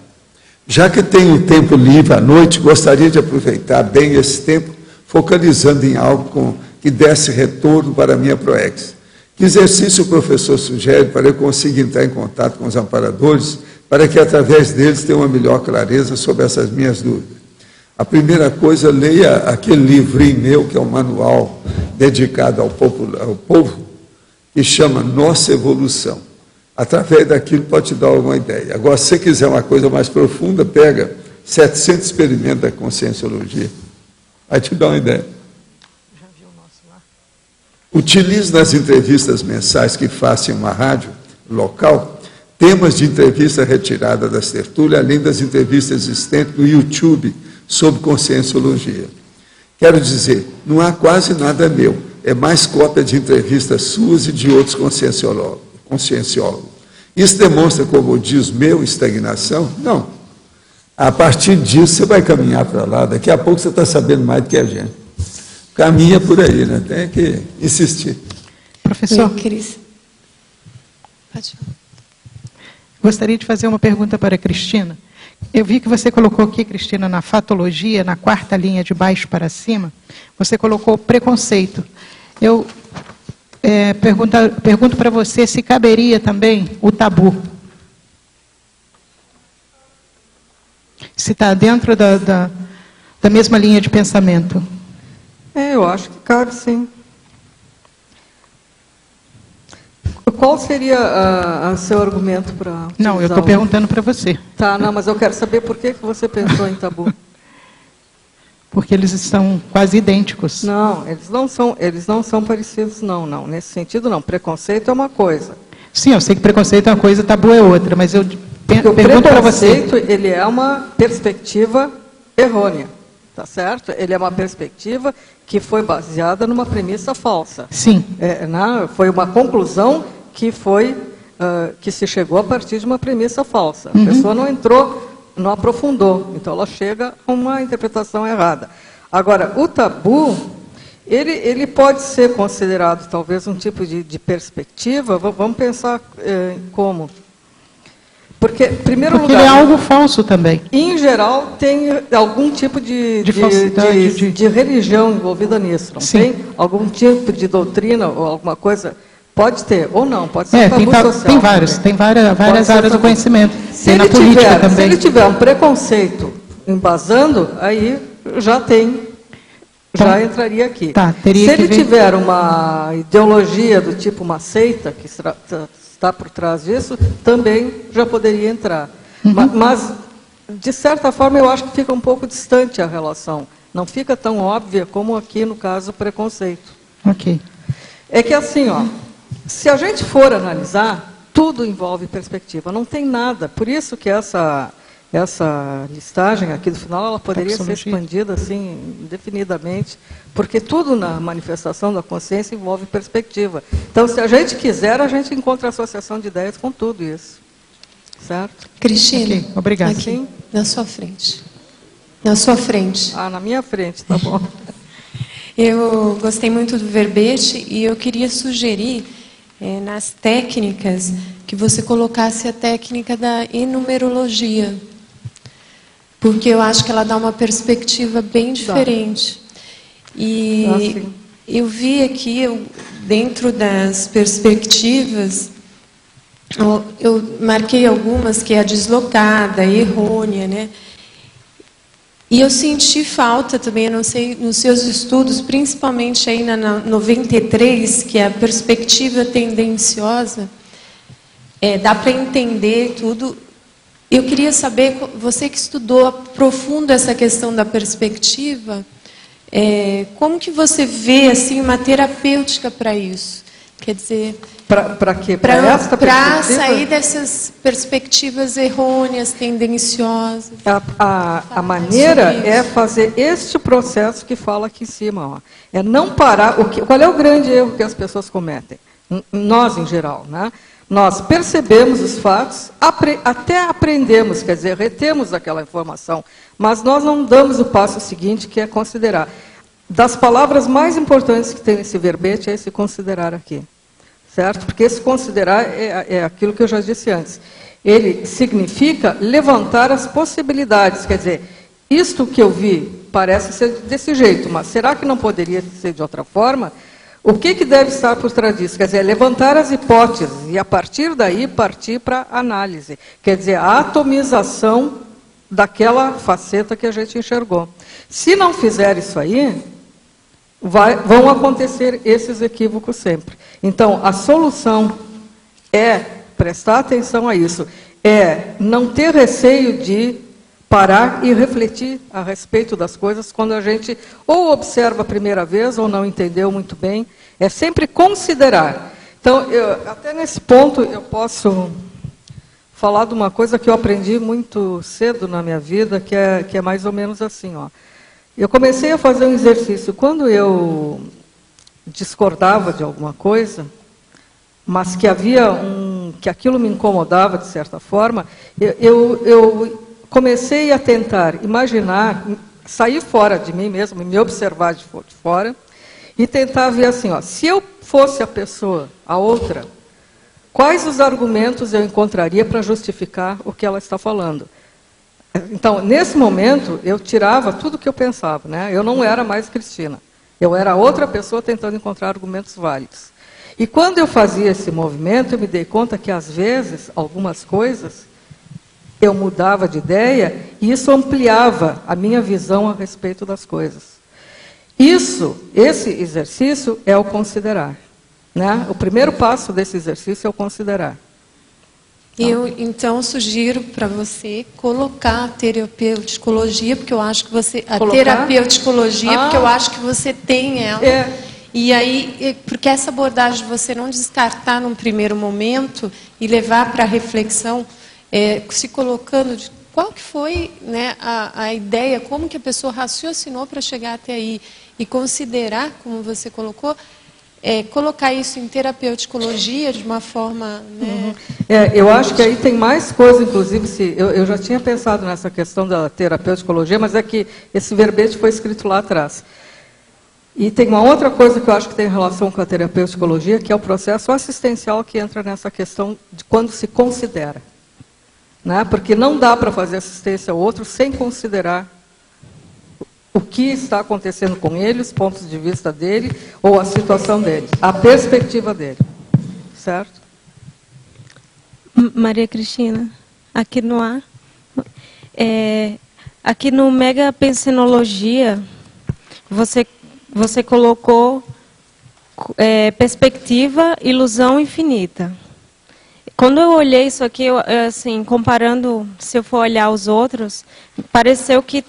Já que tenho tempo livre à noite, gostaria de aproveitar bem esse tempo, focalizando em algo que desse retorno para a minha ProEx. Que exercício o professor sugere para eu conseguir entrar em contato com os amparadores, para que através deles tenha uma melhor clareza sobre essas minhas dúvidas? A primeira coisa, leia aquele livrinho meu, que é um manual dedicado ao povo, que chama Nossa Evolução. Através daquilo pode te dar alguma ideia. Agora, se você quiser uma coisa mais profunda, pega 700 experimentos da Conscienciologia. Vai te dar uma ideia. Utilize nas entrevistas mensais que faço em uma rádio local, temas de entrevista retirada das tertúlias, além das entrevistas existentes no YouTube sobre Conscienciologia. Quero dizer, não há quase nada meu. É mais cópia de entrevistas suas e de outros conscienciólogos. Isso demonstra, como diz meu, estagnação? Não. A partir disso, você vai caminhar para lá. Daqui a pouco você está sabendo mais do que a gente. Caminha por aí, né? Tem que insistir. Professor, Cris. Pode falar. Gostaria de fazer uma pergunta para a Cristina. Eu vi que você colocou aqui, Cristina, na fatologia, na quarta linha de baixo para cima, você colocou preconceito. Eu pergunto para você se caberia também o tabu. Se está dentro da mesma linha de pensamento. Eu acho que cabe, sim. Qual seria seu argumento para... Não, eu estou perguntando para você. Tá, não, mas eu quero saber por que você pensou em tabu. Porque eles estão quase idênticos. Não, eles não são parecidos, não. Nesse sentido, não. Preconceito é uma coisa. Sim, eu sei que preconceito é uma coisa, tabu é outra, mas eu pergunto para você. O preconceito, ele é uma perspectiva errônea, tá certo? Ele é uma perspectiva que foi baseada numa premissa falsa. Sim. Foi uma conclusão que se chegou a partir de uma premissa falsa. A pessoa não aprofundou, então ela chega a uma interpretação errada. Agora, o tabu, ele pode ser considerado talvez um tipo de perspectiva. Vamos pensar como? Porque, em primeiro lugar, ele é algo falso também. Em geral, tem algum tipo de religião envolvida nisso, não tem? Algum tipo de doutrina ou alguma coisa? Pode ter, ou não, pode ser tabu social. Tem várias áreas do conhecimento. Tem na política também. Se ele tiver um preconceito embasando, aí já entraria aqui. Se ele tiver uma ideologia do tipo uma seita, que está por trás disso, também já poderia entrar. Mas de certa forma, eu acho que fica um pouco distante a relação. Não fica tão óbvia como aqui no caso preconceito. Ok. É que assim, ó, se a gente for analisar, tudo envolve perspectiva, não tem nada. Por isso que essa listagem aqui do final, ela poderia ser expandida assim, indefinidamente, porque tudo na manifestação da consciência envolve perspectiva. Então, se a gente quiser, a gente encontra associação de ideias com tudo isso. Certo? Cristina, okay. Obrigada. Aqui, sim? Na sua frente. Na sua frente. Ah, na minha frente, tá bom. Eu gostei muito do verbete e eu queria sugerir, nas técnicas, que você colocasse a técnica da enumerologia. Porque eu acho que ela dá uma perspectiva bem diferente. E eu vi aqui, dentro das perspectivas, eu marquei algumas, que é a deslocada, a errônea, né? E eu senti falta também, eu não sei, nos seus estudos, principalmente aí na 93, que é a perspectiva tendenciosa, dá para entender tudo. Eu queria saber, você que estudou profundo essa questão da perspectiva, como que você vê assim, uma terapêutica para isso? Quer dizer... Para quê? Para sair dessas perspectivas errôneas, tendenciosas. A maneira é fazer este processo que fala aqui em cima. Ó. É não parar. Qual é o grande erro que as pessoas cometem? Nós, em geral, né? Nós percebemos os fatos, até aprendemos, quer dizer, retemos aquela informação, mas nós não damos o passo seguinte, que é considerar. Das palavras mais importantes que tem nesse verbete é esse considerar aqui. Certo? Porque esse considerar é aquilo que eu já disse antes. Ele significa levantar as possibilidades. Quer dizer, isto que eu vi parece ser desse jeito, mas será que não poderia ser de outra forma? O que deve estar por trás disso? Quer dizer, levantar as hipóteses e, a partir daí, partir para a análise. Quer dizer, a atomização daquela faceta que a gente enxergou. Se não fizer isso aí, vão acontecer esses equívocos sempre. Então, a solução é prestar atenção a isso, é não ter receio de parar e refletir a respeito das coisas quando a gente ou observa a primeira vez ou não entendeu muito bem, é sempre considerar. Então, até nesse ponto, eu posso falar de uma coisa que eu aprendi muito cedo na minha vida, que é mais ou menos assim, ó. Eu comecei a fazer um exercício. Quando eu discordava de alguma coisa, mas que que aquilo me incomodava de certa forma, eu comecei a tentar imaginar, sair fora de mim mesmo, me observar de fora, e tentar ver assim, ó, se eu fosse a pessoa, a outra, quais os argumentos eu encontraria para justificar o que ela está falando. Então, nesse momento, eu tirava tudo o que eu pensava, né? Eu não era mais Cristina. Eu era outra pessoa tentando encontrar argumentos válidos. E quando eu fazia esse movimento, eu me dei conta que, às vezes, algumas coisas, eu mudava de ideia e isso ampliava a minha visão a respeito das coisas. Esse exercício é o considerar. Né? O primeiro passo desse exercício é o considerar. Eu, então, sugiro para você colocar a terapeuticologia, porque eu acho que você... porque eu acho que você tem ela. E aí, porque essa abordagem de você não descartar num primeiro momento e levar para a reflexão, se colocando de qual que foi, né, a ideia, como que a pessoa raciocinou para chegar até aí, e considerar, como você colocou, colocar isso em terapeuticologia de uma forma... Né? Eu acho que aí tem mais coisa, inclusive, eu já tinha pensado nessa questão da terapeuticologia, mas é que esse verbete foi escrito lá atrás. E tem uma outra coisa que eu acho que tem relação com a terapeuticologia, que é o processo assistencial que entra nessa questão de quando se considera. Né? Porque não dá para fazer assistência ao outro sem considerar o que está acontecendo com ele, os pontos de vista dele, ou a situação dele, a perspectiva dele. Certo? Maria Cristina, aqui no ar. Aqui no Mega Pensenologia, você colocou perspectiva, ilusão infinita. Quando eu olhei isso aqui, assim, comparando, se eu for olhar os outros, pareceu que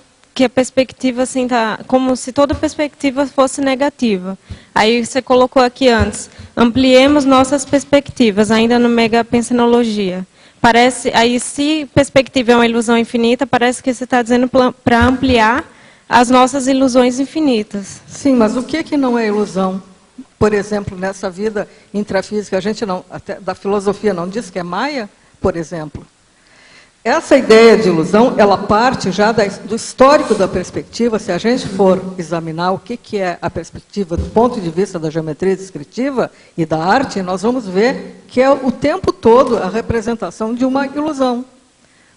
a perspectiva, assim, tá como se toda perspectiva fosse negativa. Aí você colocou aqui antes, ampliemos nossas perspectivas, ainda no Megapensenologia. Parece, aí se perspectiva é uma ilusão infinita, parece que você está dizendo para ampliar as nossas ilusões infinitas. Sim, mas o que não é ilusão? Por exemplo, nessa vida intrafísica, a gente não, até da filosofia não diz que é Maia, por exemplo. Essa ideia de ilusão, ela parte já do histórico da perspectiva. Se a gente for examinar o que é a perspectiva do ponto de vista da geometria descritiva e da arte, nós vamos ver que é o tempo todo a representação de uma ilusão,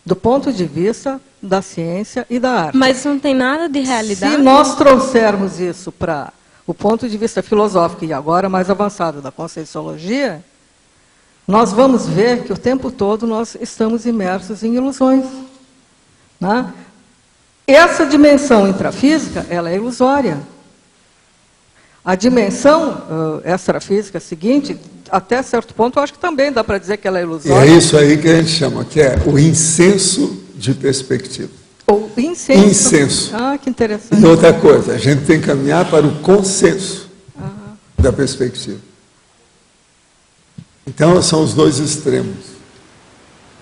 do ponto de vista da ciência e da arte. Mas não tem nada de realidade? Se nós trouxermos isso para o ponto de vista filosófico e agora mais avançado da Conscienciologia, nós vamos ver que o tempo todo nós estamos imersos em ilusões. Né? Essa dimensão intrafísica, ela é ilusória. A dimensão extrafísica seguinte, até certo ponto, eu acho que também dá para dizer que ela é ilusória. E é isso aí que a gente chama, que é o incenso de perspectiva. Ou incenso. Incenso. Ah, que interessante. E outra coisa, a gente tem que caminhar para o consenso da perspectiva. Então, são os dois extremos.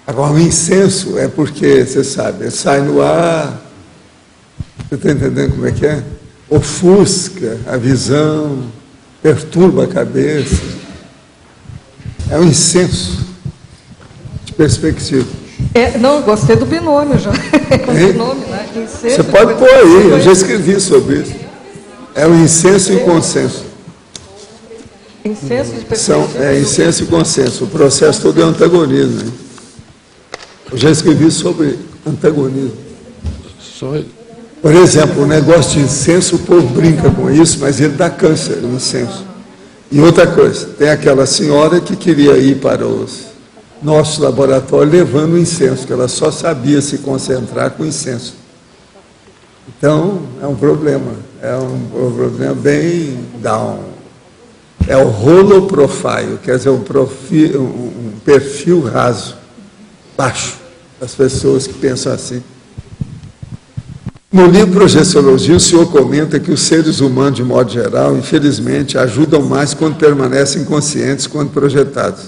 Agora, o incenso é porque, você sabe, sai no ar, você está entendendo como é que é? Ofusca a visão, perturba a cabeça. É um incenso de perspectiva. Não, gostei do binômio já. O binômio, né? Incenso, você pode pôr aí, eu já escrevi sobre isso. É o incenso e consenso. Incenso de perspectiva. É incenso e consenso. O processo todo é antagonismo. Hein? Eu já escrevi sobre antagonismo. Por exemplo, o negócio de incenso, o povo brinca com isso, mas ele dá câncer, o incenso. E outra coisa, tem aquela senhora que queria ir para os nossos laboratórios levando o incenso, que ela só sabia se concentrar com incenso. Então, é um problema. É um problema bem down. É o hollow profile, quer dizer, um perfil raso, baixo, das pessoas que pensam assim. No livro Projeciologia, o senhor comenta que os seres humanos, de modo geral, infelizmente, ajudam mais quando permanecem inconscientes, quando projetados.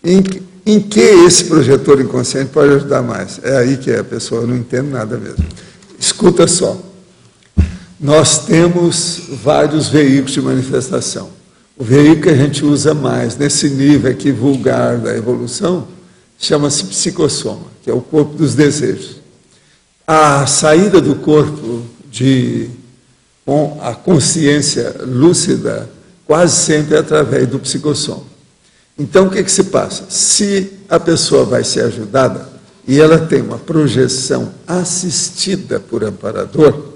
Em que esse projetor inconsciente pode ajudar mais? É aí que a pessoa não entende nada mesmo. Escuta só. Nós temos vários veículos de manifestação. O veículo que a gente usa mais, nesse nível aqui vulgar da evolução, chama-se psicossoma, que é o corpo dos desejos. A saída do corpo com a consciência lúcida, quase sempre é através do psicossoma. Então, o que se passa? Se a pessoa vai ser ajudada, e ela tem uma projeção assistida por amparador,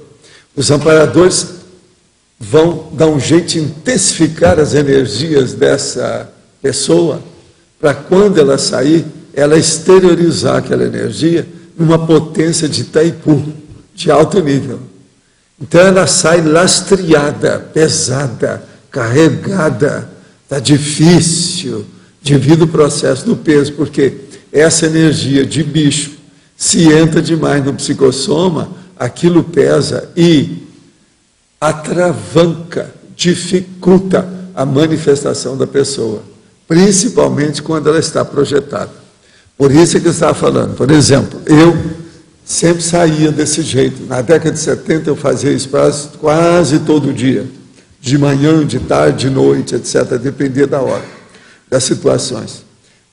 os amparadores vão dar um jeito de intensificar as energias dessa pessoa, para quando ela sair, ela exteriorizar aquela energia numa potência de Itaipu, de alto nível. Então ela sai lastreada, pesada, carregada, está difícil, devido ao processo do peso, porque essa energia de bicho, se entra demais no psicossoma, aquilo pesa e atravanca, dificulta a manifestação da pessoa, principalmente quando ela está projetada. Por isso é que eu estava falando. Por exemplo, eu sempre saía desse jeito. Na década de 70 eu fazia isso quase todo dia, de manhã, de tarde, de noite, etc., dependia da hora, das situações.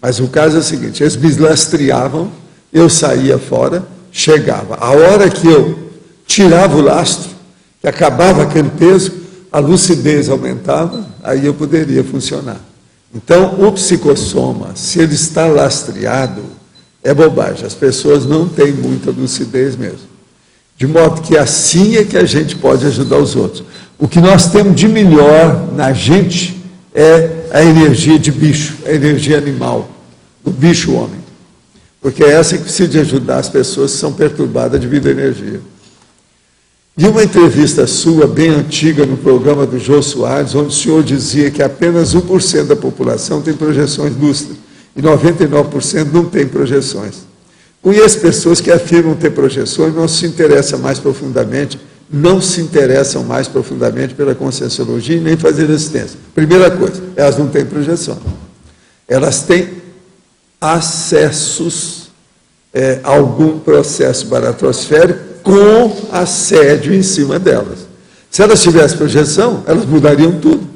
Mas o caso é o seguinte, eles me lastreavam, eu saía fora, chegava. A hora que eu tirava o lastro, que acabava aquele peso, a lucidez aumentava, aí eu poderia funcionar. Então, o psicossoma, se ele está lastreado, é bobagem. As pessoas não têm muita lucidez mesmo. De modo que assim é que a gente pode ajudar os outros. O que nós temos de melhor na gente é a energia de bicho, a energia animal, do bicho-homem. Porque é essa que precisa de ajudar as pessoas que são perturbadas devido à energia. E uma entrevista sua, bem antiga, no programa do Jô Soares, onde o senhor dizia que apenas 1% da população tem projeções lúcidas. e 99% não tem projeções. Conheço pessoas que afirmam ter projeções, não se interessam mais profundamente pela conscienciologia e nem fazer assistência. Primeira coisa, elas não têm projeção. Elas têm acessos a algum processo baratrosférico com assédio em cima delas. Se elas tivessem projeção, elas mudariam tudo.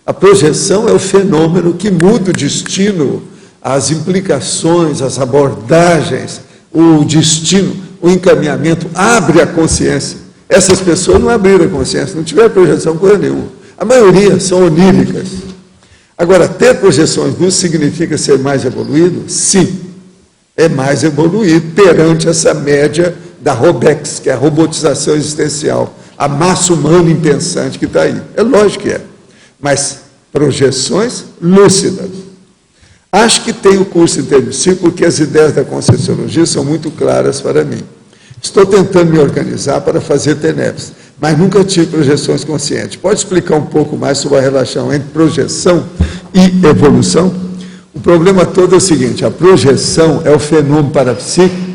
A projeção é o fenômeno que muda o destino, as implicações, as abordagens, o destino, o encaminhamento, abre a consciência. Essas pessoas não abriram a consciência, não tiveram projeção coisa nenhuma. A maioria são oníricas. Agora, ter projeções não significa ser mais evoluído? Sim, é mais evoluído perante essa média da ROBEX, que é a robotização existencial, a massa humana impensante que está aí. É lógico que é. Mas projeções lúcidas. Acho que tenho o curso intermissivo porque as ideias da conscienciologia são muito claras para mim. Estou tentando me organizar para fazer TENEPS, mas nunca tive projeções conscientes. Pode explicar um pouco mais sobre a relação entre projeção e evolução? O problema todo é o seguinte, a projeção é o fenômeno parapsíquico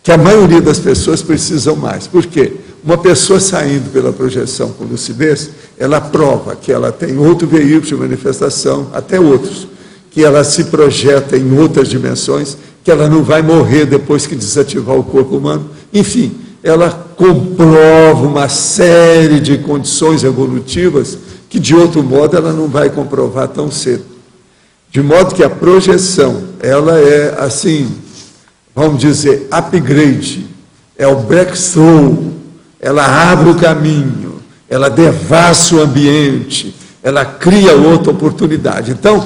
que a maioria das pessoas precisam mais. Por quê? Uma pessoa saindo pela projeção com lucidez, ela prova que ela tem outro veículo de manifestação, até outros, que ela se projeta em outras dimensões, que ela não vai morrer depois que desativar o corpo humano. Enfim, ela comprova uma série de condições evolutivas que, de outro modo, ela não vai comprovar tão cedo. De modo que a projeção, ela é, assim, vamos dizer, upgrade, é o breakthrough, ela abre o caminho, ela devassa o ambiente, ela cria outra oportunidade. Então,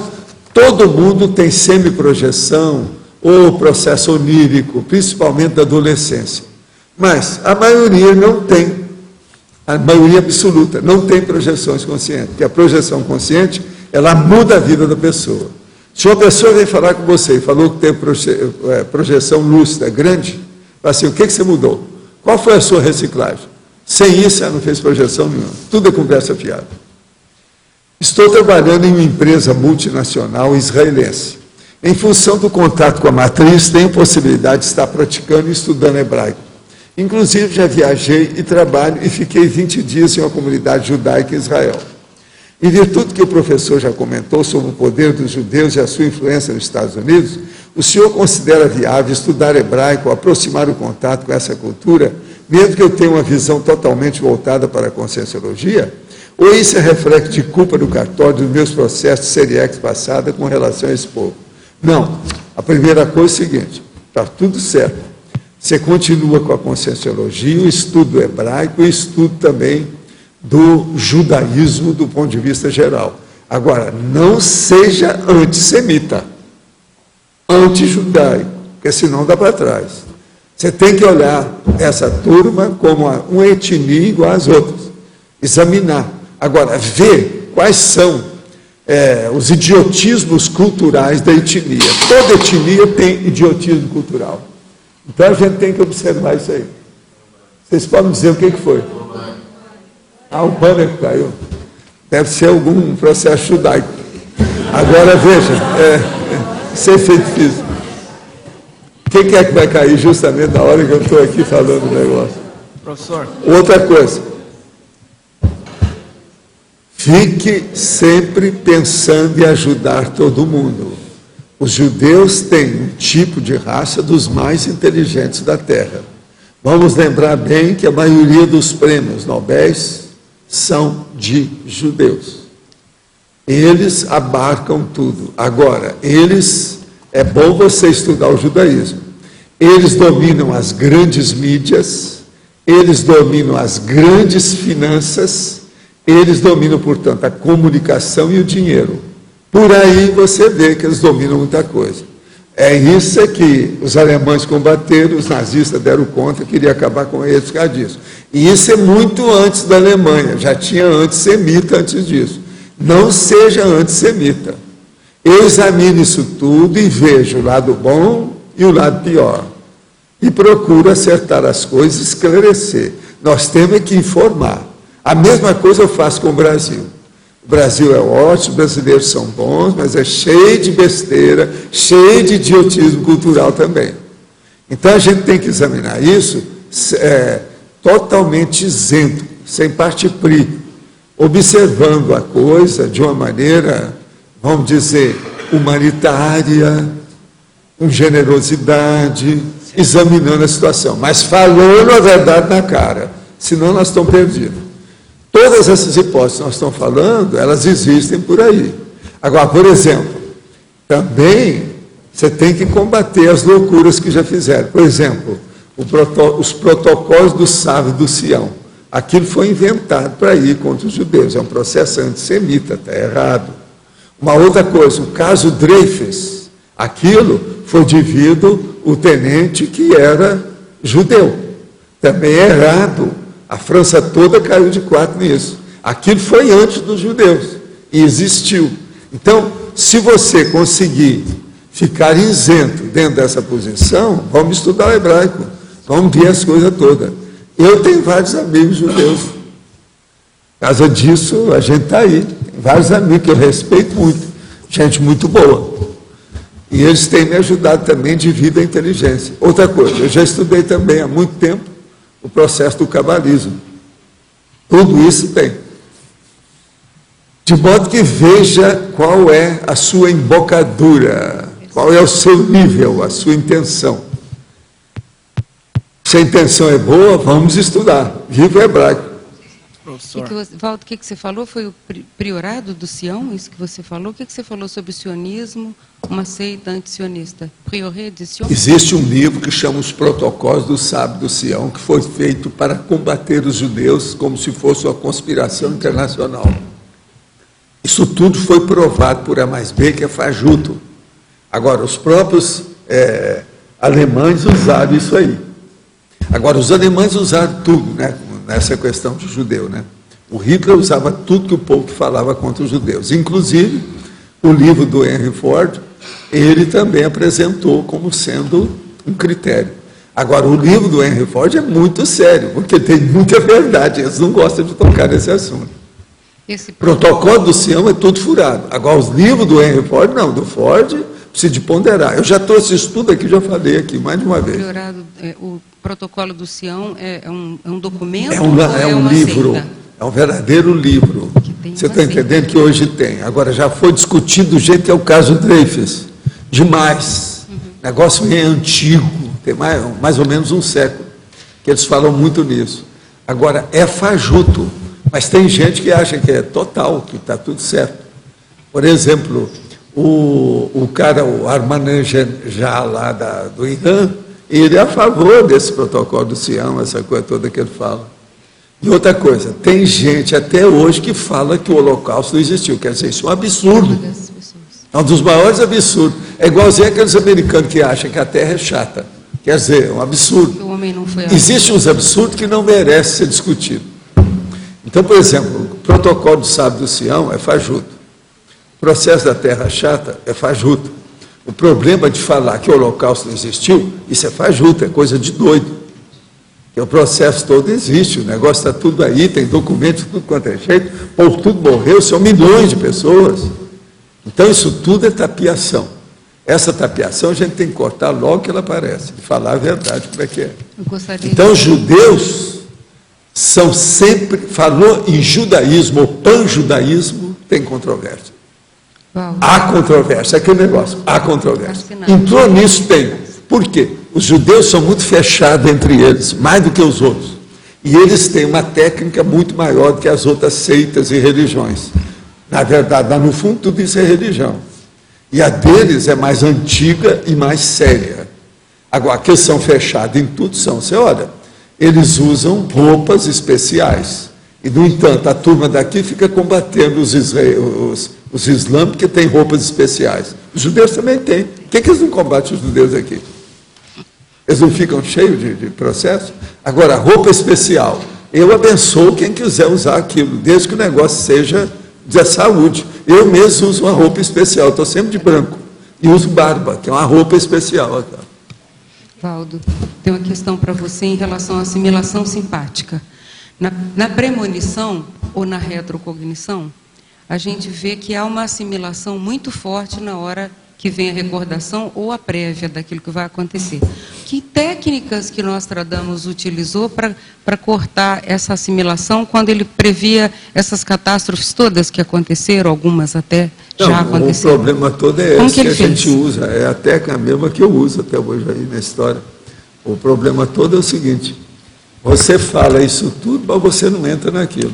todo mundo tem semi-projeção ou processo onírico, principalmente da adolescência. Mas a maioria não tem, a maioria absoluta, não tem projeções conscientes, porque a projeção consciente, ela muda a vida da pessoa. Se uma pessoa vem falar com você e falou que tem projeção lúcida grande, fala assim, o que você mudou? Qual foi a sua reciclagem? Sem isso, ela não fez projeção nenhuma. Tudo é conversa fiada. Estou trabalhando em uma empresa multinacional israelense. Em função do contato com a matriz, tenho possibilidade de estar praticando e estudando hebraico. Inclusive, já viajei e trabalho e fiquei 20 dias em uma comunidade judaica em Israel. Em virtude que o professor já comentou sobre o poder dos judeus e a sua influência nos Estados Unidos, o senhor considera viável estudar hebraico, aproximar o contato com essa cultura, mesmo que eu tenha uma visão totalmente voltada para a conscienciologia? Ou isso é reflexo de culpa do cartório dos meus processos de Seriex passada com relação a esse povo? Não. A primeira coisa é o seguinte, está tudo certo. Você continua com a conscienciologia, o estudo hebraico e o estudo também do judaísmo do ponto de vista geral. Agora, não seja antissemita, anti-judaico, porque senão dá para trás. Você tem que olhar essa turma como uma etnia igual às outras, examinar. Agora, ver quais são os idiotismos culturais da etnia. Toda etnia tem idiotismo cultural. Então, a gente tem que observar isso aí. Vocês podem dizer o que foi? O banner caiu. Deve ser algum processo judaico. Agora, veja, isso é efeito físico. O que é que vai cair justamente na hora que eu estou aqui falando do negócio? Professor. Outra coisa. Fique sempre pensando em ajudar todo mundo. Os judeus têm um tipo de raça dos mais inteligentes da Terra. Vamos lembrar bem que a maioria dos prêmios nobéis são de judeus. Eles abarcam tudo. Agora, é bom você estudar o judaísmo. Eles dominam as grandes mídias, eles dominam as grandes finanças, eles dominam, portanto, a comunicação e o dinheiro. Por aí você vê que eles dominam muita coisa. É isso que os alemães combateram, os nazistas deram conta, queriam acabar com eles por causa disso. E isso é muito antes da Alemanha, já tinha antissemita antes disso. Não seja antissemita. Eu examino isso tudo e vejo o lado bom e o lado pior. E procuro acertar as coisas, esclarecer. Nós temos que informar. A mesma coisa eu faço com o Brasil. O Brasil é ótimo, os brasileiros são bons, mas é cheio de besteira, cheio de idiotismo cultural também. Então a gente tem que examinar isso totalmente isento, sem parti-pris, observando a coisa de uma maneira, vamos dizer, humanitária, com generosidade, examinando a situação, mas falando a verdade na cara, senão nós estamos perdidos. Todas essas hipóteses que nós estamos falando, elas existem por aí. Agora, por exemplo, também você tem que combater as loucuras que já fizeram. Por exemplo, os protocolos do sábio do Sião. Aquilo foi inventado para ir contra os judeus. É um processo antissemita, está errado. Uma outra coisa, o caso Dreyfus. Aquilo foi devido ao tenente que era judeu. Também é errado. A França toda caiu de quatro nisso. Aquilo foi antes dos judeus e existiu. Então, se você conseguir ficar isento dentro dessa posição, vamos estudar o hebraico, vamos ver as coisas todas. Eu tenho vários amigos judeus. Por causa disso, a gente está aí. Tem vários amigos que eu respeito muito, gente muito boa. E eles têm me ajudado também devido à inteligência. Outra coisa, eu já estudei também há muito tempo o processo do cabalismo. Tudo isso tem. De modo que veja qual é a sua embocadura, qual é o seu nível, a sua intenção. Se a intenção é boa, vamos estudar. Viva o hebraico. Valdo, o que você falou? Foi o priorado do Sião, isso que você falou? O que você falou sobre o sionismo, uma seita antisionista? Prioré de Sion? Existe um livro que chama Os Protocolos do Sábio do Sião, que foi feito para combater os judeus como se fosse uma conspiração internacional. Isso tudo foi provado por A mais B, que é fajuto. Agora, os próprios alemães usaram isso aí. Agora, os alemães usaram tudo, né, nessa questão de judeu, né? O Hitler usava tudo que o povo falava contra os judeus. Inclusive, o livro do Henry Ford, ele também apresentou como sendo um critério. Agora, o livro do Henry Ford é muito sério, porque tem muita verdade. Eles não gostam de tocar nesse assunto. O protocolo do Sião é tudo furado. Agora, os livros do Henry Ford, não. Do Ford, precisa de ponderar. Eu já trouxe isso tudo aqui, já falei aqui mais de uma vez. O protocolo do Sião é um documento? É um livro, seita? É um verdadeiro livro. Você está entendendo que hoje tem. Agora, já foi discutido do jeito que é o caso Dreyfus. Demais. O negócio é antigo, tem mais ou menos um século, que eles falam muito nisso. Agora, é fajuto, mas tem gente que acha que é total, que está tudo certo. Por exemplo, o cara, o Ahmadinejad lá do Irã, ele é a favor desse protocolo do Sião, essa coisa toda que ele fala. E outra coisa, tem gente até hoje que fala que o Holocausto não existiu. Quer dizer, isso é um absurdo. É um dos maiores absurdos. É igualzinho aqueles americanos que acham que a Terra é chata. Quer dizer, é um absurdo. O homem não foi Existem uns absurdos que não merecem ser discutidos. Então, por exemplo, o protocolo do Sábio do Sião é fajuto. O processo da Terra chata é fajuto. O problema de falar que o Holocausto não existiu, isso é fajuto, é coisa de doido. Porque o processo todo existe, o negócio está tudo aí, tem documentos, tudo quanto é jeito, o povo tudo morreu, são milhões de pessoas. Então, isso tudo é tapiação. Essa tapiação a gente tem que cortar logo que ela aparece, e falar a verdade, como é que é. Então, os judeus são sempre, falou em judaísmo ou pan-judaísmo, tem controvérsia. Há controvérsia, aquele negócio, há controvérsia. Entrou nisso, tem. Por quê? Os judeus são muito fechados entre eles, mais do que os outros. E eles têm uma técnica muito maior do que as outras seitas e religiões. Na verdade, lá no fundo, tudo isso é religião. E a deles é mais antiga e mais séria. Agora, que são fechados em tudo são. Você olha, eles usam roupas especiais. E, no entanto, a turma daqui fica combatendo os islâmicos que têm roupas especiais. Os judeus também têm. Por que eles não combatem os judeus aqui? Eles não ficam cheios de processo? Agora, roupa especial. Eu abençoo quem quiser usar aquilo, desde que o negócio seja de saúde. Eu mesmo uso uma roupa especial, estou sempre de branco. E uso barba, que é uma roupa especial. Valdo, tem uma questão para você em relação à assimilação simpática. Na premonição ou na retrocognição, a gente vê que há uma assimilação muito forte na hora que vem a recordação ou a prévia daquilo que vai acontecer. Que técnicas que Nostradamus utilizou para cortar essa assimilação quando ele previa essas catástrofes todas que aconteceram, algumas até já aconteceram? O problema todo é esse que a gente usa, é a técnica mesma que eu uso até hoje aí na história. O problema todo é o seguinte: você fala isso tudo, mas você não entra naquilo.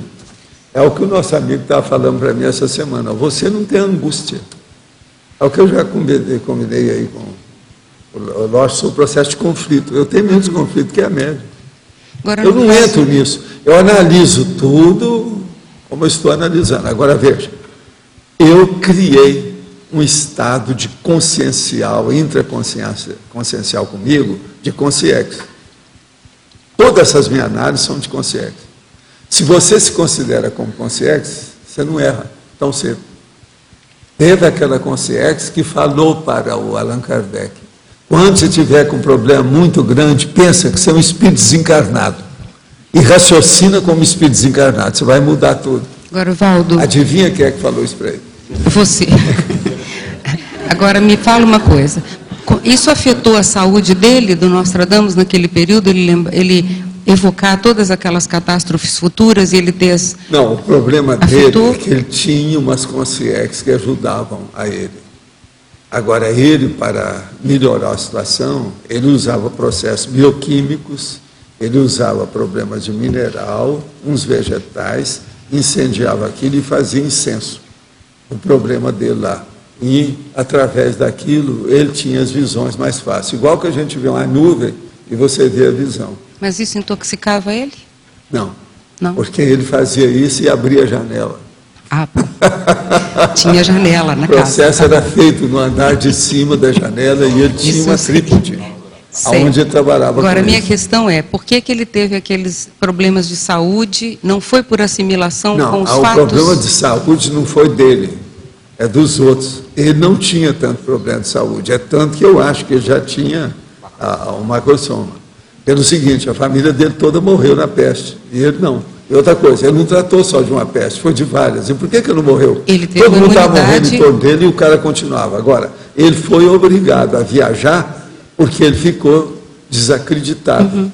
É o que o nosso amigo estava falando para mim essa semana. Você não tem angústia. É o que eu já combinei aí com o nosso processo de conflito. Eu tenho menos conflito que a média. Agora, eu não entro nisso. Eu analiso tudo como eu estou analisando. Agora, veja, eu criei um estado de consciencial, intraconsciencial comigo, de consciex. Todas essas minhas análises são de consciex. Se você se considera como consciex, você não erra tão cedo. Teve aquela consciex que falou para o Allan Kardec: quando você tiver com um problema muito grande, pensa que você é um espírito desencarnado e raciocina como espírito desencarnado, você vai mudar tudo. Agora, Valdo... Adivinha quem é que falou isso para ele? Você. Agora, me fala uma coisa. Isso afetou a saúde dele, do Nostradamus, naquele período? Ele evocar todas aquelas catástrofes futuras e ele ter as... Não, o problema dele é que ele tinha umas consciências que ajudavam a ele. Agora, ele, para melhorar a situação, ele usava processos bioquímicos, ele usava problemas de mineral, uns vegetais, incendiava aquilo e fazia incenso. O problema dele lá. E, através daquilo, ele tinha as visões mais fáceis. Igual que a gente vê uma nuvem e você vê a visão. Mas isso intoxicava ele? Não. Não. Porque ele fazia isso e abria a janela. Ah, pô. Tinha janela na casa. O processo era feito no andar de cima da janela e ele tinha uma trípode, onde ele trabalhava. Agora, a minha questão é, por que ele teve aqueles problemas de saúde? Não foi por assimilação com os fatos? Não, o problema de saúde não foi dele, é dos outros. Ele não tinha tanto problema de saúde, é tanto que eu acho que ele já tinha o macrosoma. Pelo seguinte, a família dele toda morreu na peste, e ele não. E outra coisa, ele não tratou só de uma peste, foi de várias. E por que ele não morreu? Ele teve todo mundo estava imunidade... morrendo em torno dele e o cara continuava. Agora, ele foi obrigado a viajar porque ele ficou desacreditado,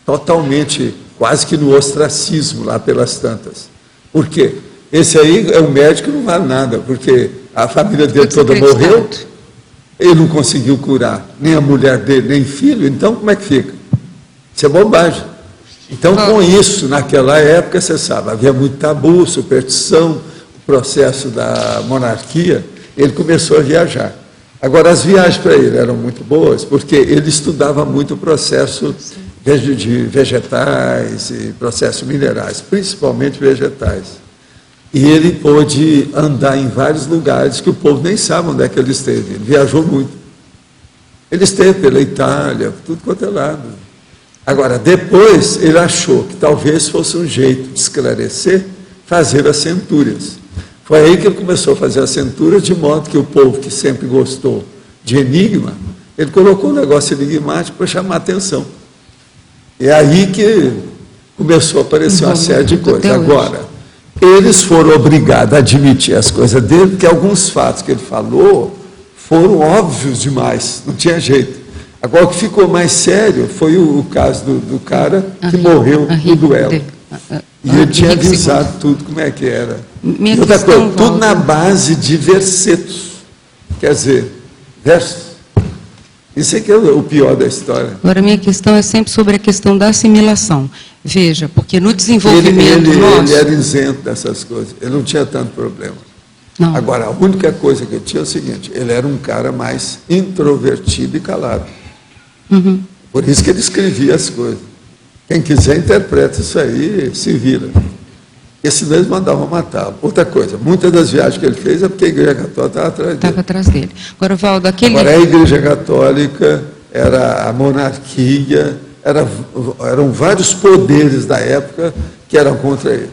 totalmente, quase que no ostracismo lá pelas tantas. Por quê? Esse aí é um médico que não vale nada, porque a família dele toda morreu, ele não conseguiu curar nem a mulher dele, nem filho, então como é que fica? Isso é bobagem. Então, com isso, naquela época, você sabe, havia muito tabu, superstição, o processo da monarquia, ele começou a viajar. Agora, as viagens para ele eram muito boas, porque ele estudava muito o processo de vegetais e processos minerais, principalmente vegetais. E ele pôde andar em vários lugares que o povo nem sabe onde é que ele esteve. Ele viajou muito. Ele esteve pela Itália, tudo quanto é lado. Agora, depois, ele achou que talvez fosse um jeito de esclarecer, fazer as centúrias. Foi aí que ele começou a fazer as centúrias, de modo que o povo que sempre gostou de enigma, ele colocou um negócio enigmático para chamar a atenção. E é aí que começou a aparecer uma série de coisas. Agora, eles foram obrigados a admitir as coisas dele, porque alguns fatos que ele falou foram óbvios demais, não tinha jeito. Agora, o que ficou mais sério foi o caso do cara que morreu no duelo. E ele tinha avisado tudo como é que era. E outra coisa, tudo na base de versetos. Quer dizer, versos. Isso é que é o pior da história. Agora, a minha questão é sempre sobre a questão da assimilação. Veja, porque no desenvolvimento nosso... Ele era isento dessas coisas. Ele não tinha tanto problema. Não. Agora, a única coisa que ele tinha é o seguinte, ele era um cara mais introvertido e calado. Por isso que ele escrevia as coisas. Quem quiser interpreta isso aí, se vira. E senão eles mandavam matá-lo. Outra coisa, muitas das viagens que ele fez é porque a Igreja Católica estava atrás dele. Estava atrás dele. Agora, Valdo, Agora, a Igreja Católica, era a monarquia, eram vários poderes da época que eram contra ele.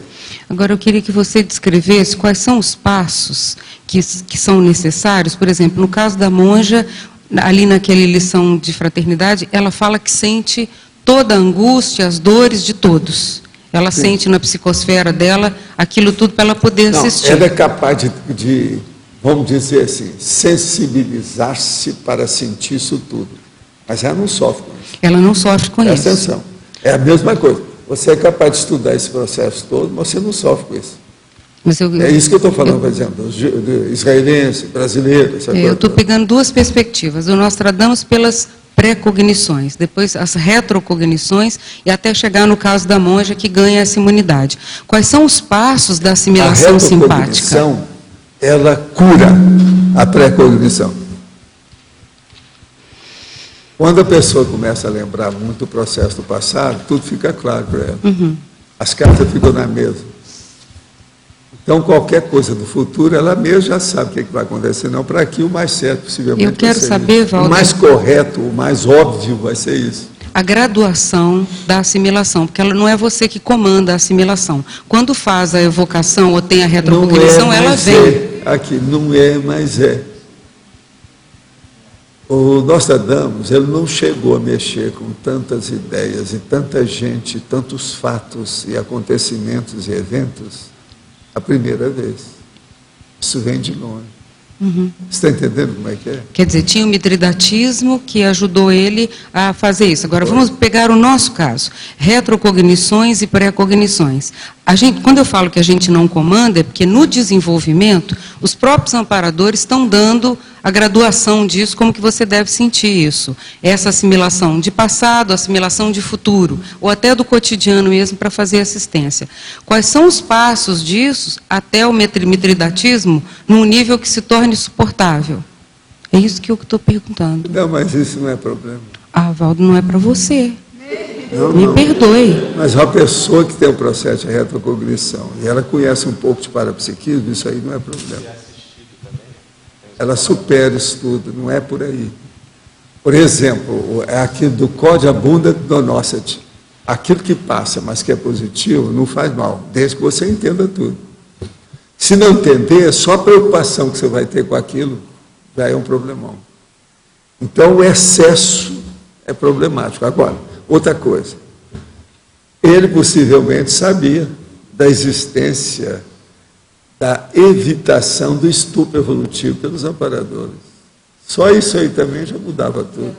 Agora, eu queria que você descrevesse quais são os passos que são necessários. Por exemplo, no caso da monja, ali naquela lição de fraternidade, ela fala que sente toda a angústia, as dores de todos. Ela sente na psicosfera dela aquilo tudo para ela poder assistir. Ela é capaz de, vamos dizer assim, sensibilizar-se para sentir isso tudo. Mas ela não sofre com isso. Ela não sofre com isso. Presta atenção. É a mesma coisa. Você é capaz de estudar esse processo todo, mas você não sofre com isso. É isso que eu estou falando, por exemplo, do israelense, brasileiro. Eu estou pegando duas perspectivas. O Nostradamus pelas pré-cognições, depois as retrocognições e até chegar no caso da monja que ganha essa imunidade. Quais são os passos da assimilação simpática? A retrocognição, ela cura a pré-cognição. Quando a pessoa começa a lembrar muito o processo do passado, tudo fica claro para ela. As cartas ficam na mesa. Então, qualquer coisa do futuro, ela mesma já sabe o que vai acontecer. Não, para aqui o mais certo possivelmente. Eu quero saber, Valdo, o mais correto, o mais óbvio vai ser isso. A graduação da assimilação, porque ela não é você que comanda a assimilação. Quando faz a evocação ou tem a retrocognição, ela vem. Aqui, não é, mas é. O Nostradamus, ele não chegou a mexer com tantas ideias e tanta gente, tantos fatos e acontecimentos e eventos a primeira vez. Isso vem de longe. Você está entendendo como é que é? Quer dizer, tinha o mitridatismo que ajudou ele a fazer isso. Agora, vamos pegar o nosso caso. Retrocognições e pré-cognições. Quando eu falo que a gente não comanda, é porque no desenvolvimento, os próprios amparadores estão dando a graduação disso, como que você deve sentir isso. Essa assimilação de passado, assimilação de futuro, ou até do cotidiano mesmo para fazer assistência. Quais são os passos disso até o mitridatismo num nível que se torne suportável? É isso que eu estou perguntando. Não, mas isso não é problema. Ah, Valdo, não é para você. Não, Me perdoe. Mas uma pessoa que tem um processo de retrocognição e ela conhece um pouco de parapsiquismo, isso aí não é problema. Ela supera isso tudo, não é por aí. Por exemplo, é aquilo do Code Abunda Donosset. Aquilo que passa, mas que é positivo, não faz mal, desde que você entenda tudo. Se não entender, só a preocupação que você vai ter com aquilo já é um problemão. Então, o excesso é problemático. Agora, outra coisa. Ele possivelmente sabia da existência da evitação do estupro evolutivo pelos amparadores. Só isso aí também já mudava tudo.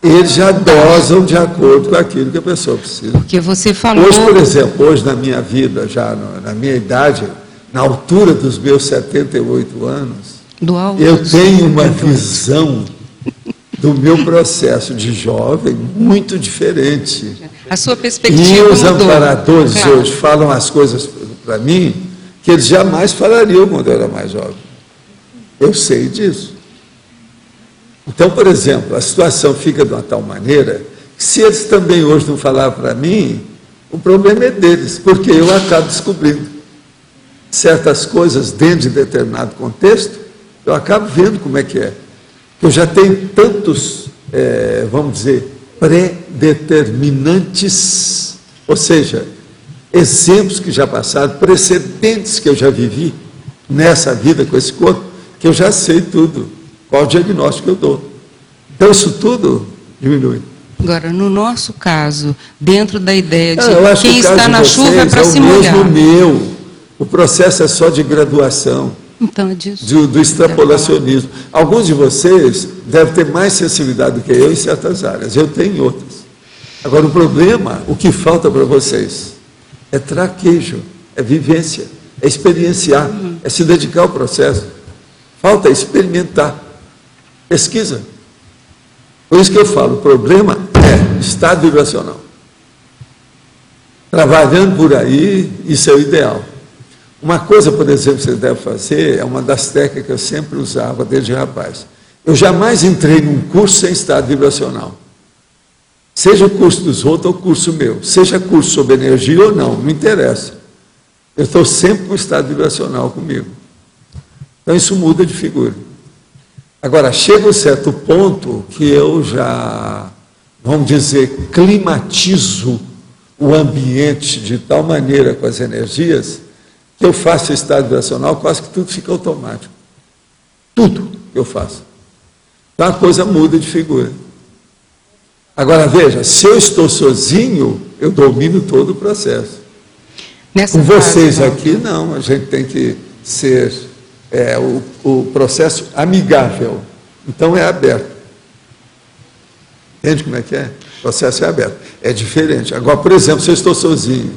Eles já dosam de acordo com aquilo que a pessoa precisa. Porque você falou... Hoje, por exemplo, hoje na minha vida, já na minha idade, na altura dos meus 78 anos, eu tenho uma visão do meu processo de jovem muito diferente. A sua perspectiva e os mudou. Amparadores hoje falam as coisas para mim que eles jamais falariam quando eu era mais jovem. Eu sei disso. Então, por exemplo, a situação fica de uma tal maneira que se eles também hoje não falar para mim, o problema é deles, porque eu acabo descobrindo certas coisas dentro de determinado contexto, eu acabo vendo como é que é. Eu já tenho tantos, vamos dizer, predeterminantes, ou seja, exemplos que já passaram, precedentes que eu já vivi nessa vida com esse corpo, que eu já sei tudo, qual o diagnóstico que eu dou. Então, isso tudo diminui. Agora, no nosso caso, dentro da ideia de quem está na chuva é para se molhar. É o mesmo meu. O processo é só de graduação. Então, é disso. Do extrapolacionismo. Alguns de vocês devem ter mais sensibilidade do que eu em certas áreas. Eu tenho em outras. Agora, o problema, o que falta para vocês é traquejo, é vivência, é experienciar, é se dedicar ao processo. Falta experimentar. Pesquisa. Por isso que eu falo, o problema é estado vibracional. Trabalhando por aí, isso é o ideal. Uma coisa, por exemplo, que você deve fazer, é uma das técnicas que eu sempre usava desde rapaz. Eu jamais entrei num curso sem estado vibracional. Seja o curso dos outros ou o curso meu. Seja curso sobre energia ou não interessa. Eu estou sempre com o estado vibracional comigo. Então isso muda de figura. Agora, chega um certo ponto que eu já, vamos dizer, climatizo o ambiente de tal maneira com as energias que eu faço o estado vibracional, quase que tudo fica automático. Tudo que eu faço. Então a coisa muda de figura. Agora, veja, se eu estou sozinho, eu domino todo o processo. Com vocês aqui, não, a gente tem que ser o processo amigável. Então, é aberto. Entende como é que é? O processo é aberto. É diferente. Agora, por exemplo, se eu estou sozinho,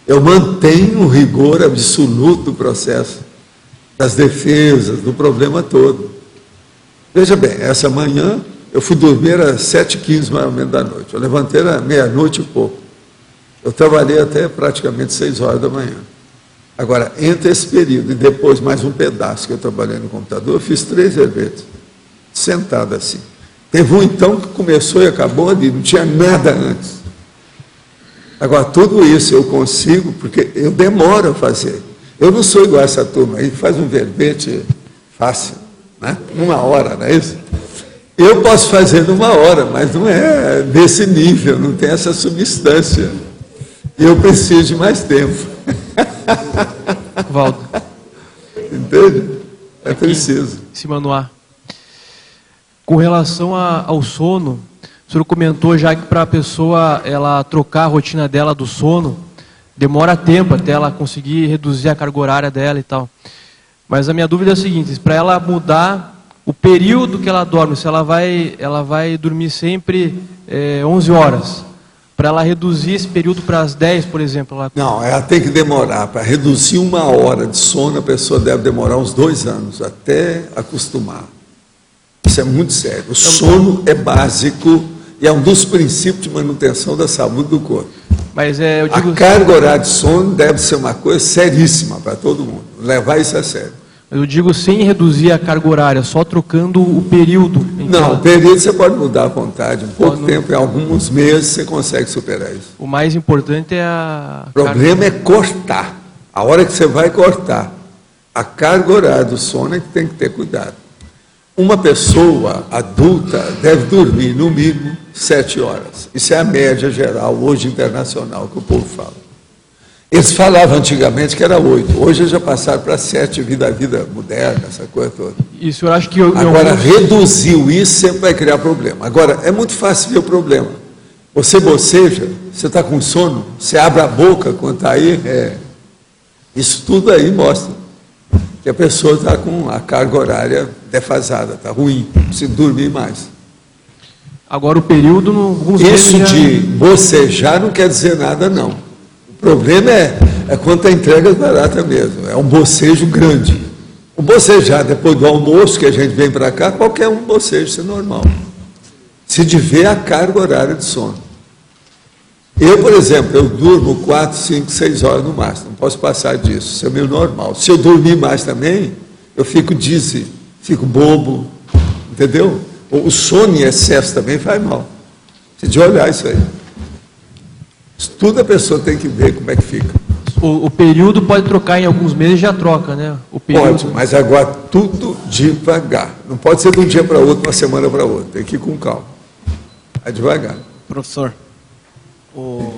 eu mantenho o rigor absoluto do processo, das defesas, do problema todo. Veja bem, essa manhã eu fui dormir às 7h15, mais ou menos, da noite. Eu levantei à meia-noite e pouco. Eu trabalhei até praticamente 6 horas da manhã. Agora, entre esse período e depois mais um pedaço que eu trabalhei no computador, eu fiz 3 verbetes, sentado assim. Teve um, então, que começou e acabou ali, não tinha nada antes. Agora, tudo isso eu consigo, porque eu demoro a fazer. Eu não sou igual a essa turma aí, que faz um verbete fácil, né? 1 hora, não é isso? Eu posso fazer numa hora, mas não é desse nível, não tem essa substância. Eu preciso de mais tempo. Valdo. Entende? É preciso. Simanuá. Com relação ao sono, o senhor comentou já que para a pessoa ela trocar a rotina dela do sono, demora tempo até ela conseguir reduzir a carga horária dela e tal. Mas a minha dúvida é a seguinte, para ela mudar o período que ela dorme, se ela vai dormir sempre 11 horas, para ela reduzir esse período para as 10, por exemplo. Não, ela tem que demorar. Para reduzir 1 hora de sono, a pessoa deve demorar uns 2 anos, até acostumar. Isso é muito sério. O sono é básico e é um dos princípios de manutenção da saúde do corpo. Mas eu digo... A carga horária de sono deve ser uma coisa seríssima para todo mundo. Levar isso a sério. Eu digo sem reduzir a carga horária, só trocando o período. Não, o período você pode mudar à vontade. Um pouco tempo, em alguns meses, você consegue superar isso. O mais importante é a... O problema é cortar. A hora que você vai cortar a carga horária do sono é que tem que ter cuidado. Uma pessoa adulta deve dormir, no mínimo, 7 horas. Isso é a média geral, hoje internacional, que o povo fala. Eles falavam antigamente que era 8, hoje eles já passaram para 7, vida moderna, essa coisa toda. E o senhor acha que... Agora, reduziu isso, sempre vai criar problema. Agora, é muito fácil ver o problema. Você boceja, você está com sono, você abre a boca quando está aí, isso tudo aí mostra que a pessoa está com a carga horária defasada, está ruim, precisa dormir mais. Agora, o período... Isso de bocejar não quer dizer nada, não. O problema é quando a entrega é barata mesmo, é um bocejo grande. O bocejar depois do almoço, que a gente vem para cá, qualquer um bocejo, isso é normal. Se tiver a carga horária de sono. Eu, por exemplo, eu durmo 4, 5, 6 horas no máximo, não posso passar disso, isso é meio normal. Se eu dormir mais também, eu fico dizzy, fico bobo, entendeu? O sono em excesso também faz mal. Você de olhar isso aí. Tudo a pessoa tem que ver como é que fica. O período pode trocar em alguns meses, já troca, né? O período... Pode, mas agora tudo devagar. Não pode ser de um dia para outro, uma semana para outra. Tem que ir com calma. É devagar. Professor, o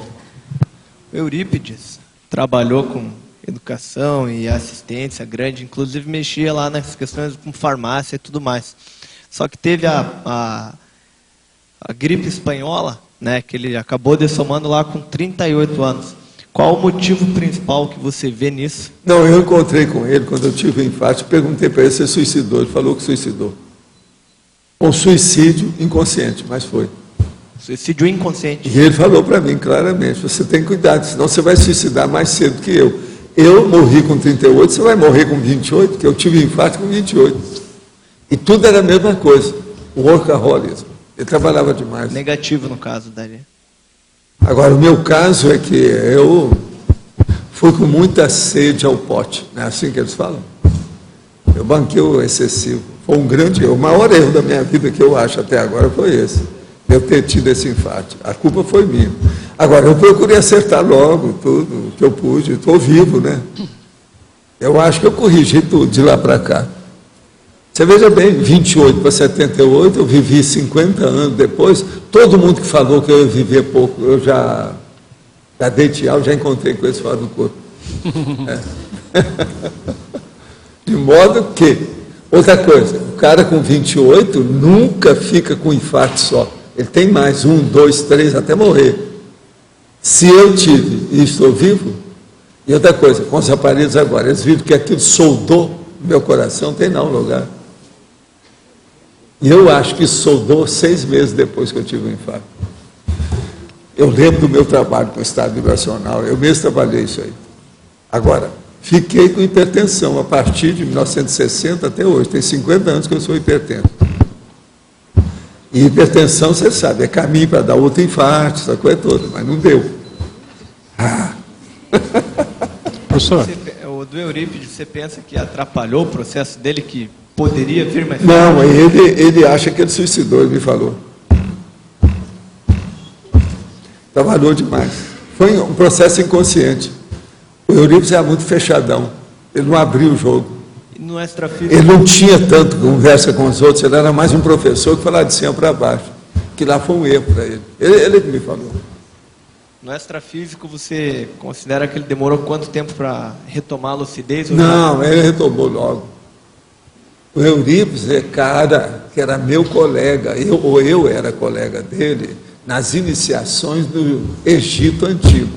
Eurípides trabalhou com educação e assistência grande, inclusive mexia lá nas questões com farmácia e tudo mais. Só que teve a gripe espanhola, né, que ele acabou dessomando lá com 38 anos. Qual o motivo principal que você vê nisso? Não, eu encontrei com ele quando eu tive um infarto, perguntei para ele se suicidou, ele falou que suicidou. Um suicídio inconsciente, mas foi. Suicídio inconsciente. E ele falou para mim claramente, você tem cuidado, senão você vai suicidar mais cedo que eu. Eu morri com 38, você vai morrer com 28, porque eu tive infarto com 28. E tudo era a mesma coisa, o workaholism. Ele trabalhava demais. Negativo no caso dele. Agora, o meu caso é que eu fui com muita sede ao pote. Não é assim que eles falam? Eu banquei o excessivo. Foi um grande erro. O maior erro da minha vida que eu acho até agora foi esse. Eu ter tido esse infarto. A culpa foi minha. Agora, eu procurei acertar logo tudo que eu pude. Estou vivo, né? Eu acho que eu corrigi tudo de lá para cá. Você veja bem, 28 para 78, eu vivi 50 anos depois. Todo mundo que falou que eu ia viver pouco, eu já dei tchau, já encontrei com eles fora do corpo. De modo que, outra coisa, o cara com 28 nunca fica com infarto só. Ele tem mais 1, 2, 3, até morrer. Se eu tive e estou vivo, e outra coisa, com os aparelhos agora, eles viram que aquilo soldou no meu coração, tem não lugar. E eu acho que soldou 6 meses depois que eu tive o infarto. Eu lembro do meu trabalho com o estado vibracional, eu mesmo trabalhei isso aí. Agora, fiquei com hipertensão a partir de 1960 até hoje, tem 50 anos que eu sou hipertenso. E hipertensão, você sabe, é caminho para dar outro infarto, essa coisa toda, mas não deu. Professor? O do Eurípides, você pensa que atrapalhou o processo dele, que poderia vir mais tarde? Não, ele acha que ele suicidou, ele me falou. Trabalhou demais. Foi um processo inconsciente. O Eurípides era muito fechadão, ele não abriu o jogo. E no extrafísico? Ele não tinha tanto conversa com os outros, ele era mais um professor que falava de cima para baixo, que lá foi um erro para ele. Ele que me falou. No extrafísico, você considera que ele demorou quanto tempo para retomar a lucidez? Não, ele retomou logo. O Eurípides é cara que era meu colega, eu era colega dele, nas iniciações do Egito Antigo.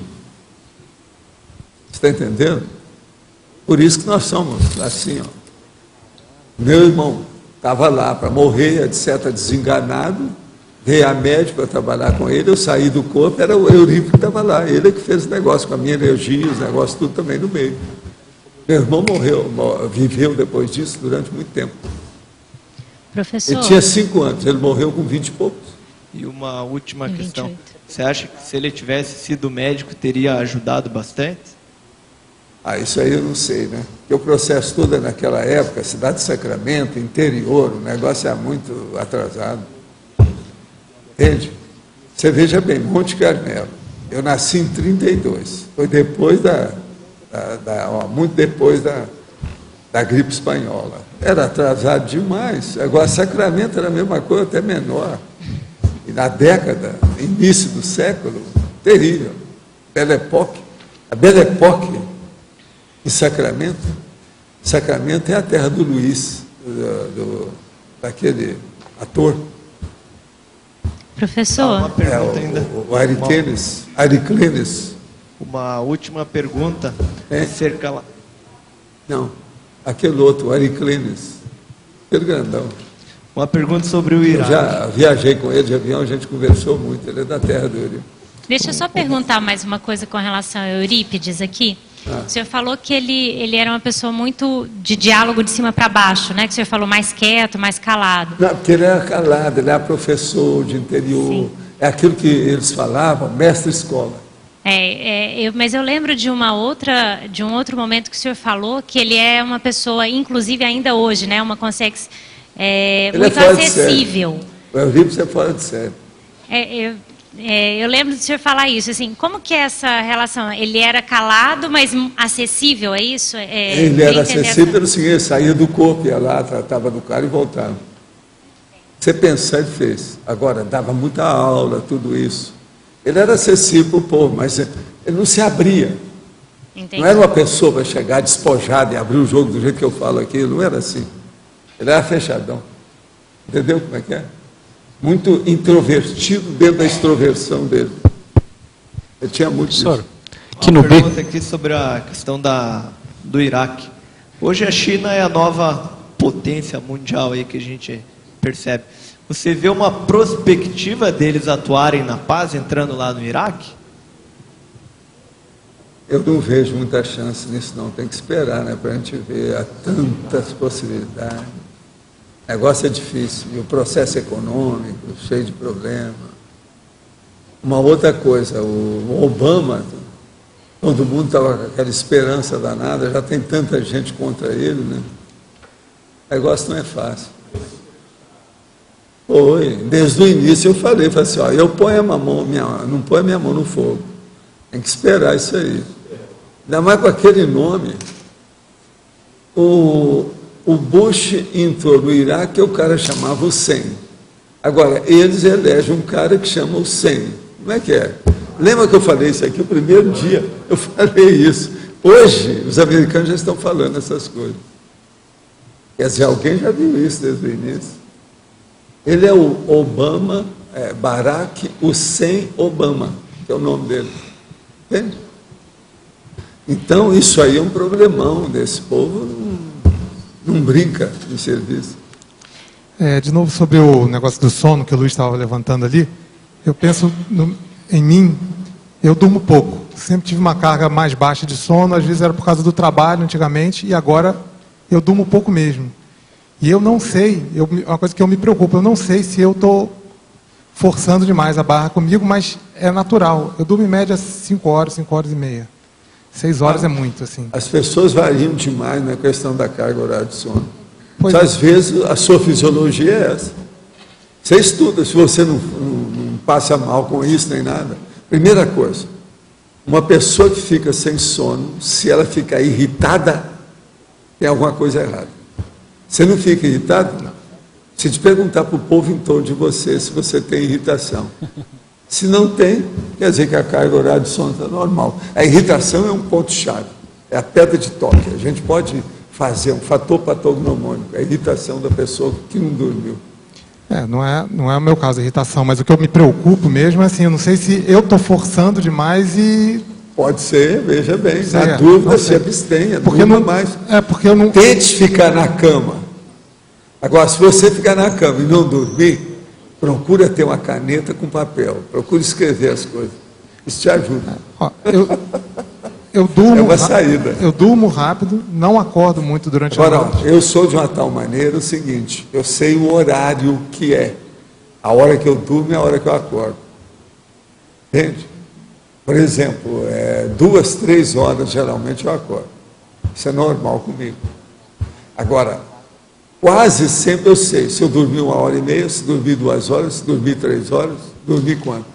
Você está entendendo? Por isso que nós somos assim, ó. Meu irmão estava lá para morrer, etc., desenganado, veio a médica para trabalhar com ele, eu saí do corpo, era o Eurípides que estava lá, ele que fez o negócio com a minha energia, os negócios tudo também no meio. Meu irmão viveu depois disso durante muito tempo. Professor... Ele tinha 5 anos, ele morreu com 20 e poucos. E uma última questão. Você acha que se ele tivesse sido médico, teria ajudado bastante? Isso aí eu não sei, né? Porque o processo todo é naquela época, cidade de Sacramento, interior, o negócio é muito atrasado. Entende? Você veja bem, Monte Carmelo, eu nasci em 32, foi depois muito depois da gripe espanhola. Era atrasado demais. Agora, Sacramento era a mesma coisa, até menor. E na década, início do século, terrível. Belle Époque. A Belle Époque em Sacramento é a terra do Luiz, daquele ator. Professor? Uma pergunta ainda. O Ariclenes. Uma última pergunta acerca lá. Não, aquele outro, o Ariclenes, aquele grandão. Uma pergunta sobre o Iraque. Eu já viajei com ele de avião, a gente conversou muito, ele é da terra do Eurípides. Deixa eu só perguntar mais uma coisa com relação a Eurípides aqui. O senhor falou que ele era uma pessoa muito de diálogo de cima para baixo, né? Que o senhor falou mais quieto, mais calado. Não, porque ele era calado, ele era professor de interior. Sim. É aquilo que eles falavam, mestre-escola. Mas eu lembro de um outro momento que o senhor falou que ele é uma pessoa, inclusive ainda hoje, né? Uma consegue muito acessível. O Eurípides é fora de série. Eu lembro do senhor falar isso, assim, como que é essa relação? Ele era calado, mas acessível, é isso? Ele era acessível pelo seguinte, ele saía do corpo, ia lá, tratava do cara e voltava. Você pensar, ele fez. Agora, dava muita aula, tudo isso. Ele era acessível para o povo, mas ele não se abria. Entendi. Não era uma pessoa para chegar despojada e abrir o jogo do jeito que eu falo aqui, não era assim. Ele era fechadão. Entendeu como é que é? Muito introvertido dentro da extroversão dele. Ele tinha muito disso. Uma pergunta aqui sobre a questão do Iraque. Hoje a China é a nova potência mundial aí que a gente percebe. Você vê uma perspectiva deles atuarem na paz, entrando lá no Iraque? Eu não vejo muita chance nisso não, tem que esperar, né, para a gente ver. Há tantas possibilidades. O negócio é difícil, e o processo econômico, cheio de problema. Uma outra coisa, o Obama, todo mundo estava com aquela esperança danada, já tem tanta gente contra ele, né? O negócio não é fácil. Desde o início eu falei assim, ó, eu ponho não ponho a minha mão no fogo. Tem que esperar isso aí. Ainda mais com aquele nome. O Bush entrou no Iraque e o cara chamava Hussein. Agora, eles elegem um cara que chama Hussein. Como é que é? Lembra que eu falei isso aqui o primeiro dia? Eu falei isso. Hoje, os americanos já estão falando essas coisas. Quer dizer, alguém já viu isso desde o início. Ele é o Obama Barack Hussein Obama, que é o nome dele. Entende? Então, isso aí é um problemão desse povo, não brinca em serviço. De novo, sobre o negócio do sono que o Luiz estava levantando ali, eu penso em mim, eu durmo pouco. Sempre tive uma carga mais baixa de sono, às vezes era por causa do trabalho antigamente, e agora eu durmo pouco mesmo. E eu não sei, uma coisa que eu me preocupo, eu não sei se eu estou forçando demais a barra comigo, mas é natural. Eu durmo em média 5 horas, 5 horas e meia. 6 horas é muito, assim. As pessoas variam demais na questão da carga horária de sono. Às vezes, a sua fisiologia é essa. Você estuda, se você não passa mal com isso nem nada. Primeira coisa, uma pessoa que fica sem sono, se ela ficar irritada, tem alguma coisa errada. Você não fica irritado? Não. Se te perguntar para o povo em torno de você se você tem irritação. Se não tem, quer dizer que a carga horária de sono está normal. A irritação é um ponto-chave, é a pedra de toque. A gente pode fazer um fator patognomônico, a irritação da pessoa que não dormiu. Não é o meu caso, a irritação, mas o que eu me preocupo mesmo é assim, eu não sei se eu estou forçando demais e... Pode ser, veja bem, na dúvida se abstenha, porque não mais. Porque eu não... Tente ficar na cama. Agora, se você ficar na cama e não dormir, procura ter uma caneta com papel, procura escrever as coisas. Isso te ajuda. Eu durmo, é uma saída. Eu durmo rápido, não acordo muito durante a noite. Eu sou de uma tal maneira o seguinte, eu sei o horário que é. A hora que eu durmo é a hora que eu acordo. Entende? Por exemplo, 2, 3 horas geralmente eu acordo. Isso é normal comigo. Agora, quase sempre eu sei se eu dormi 1h30, se dormi 2 horas, se dormi 3 horas, dormi quanto.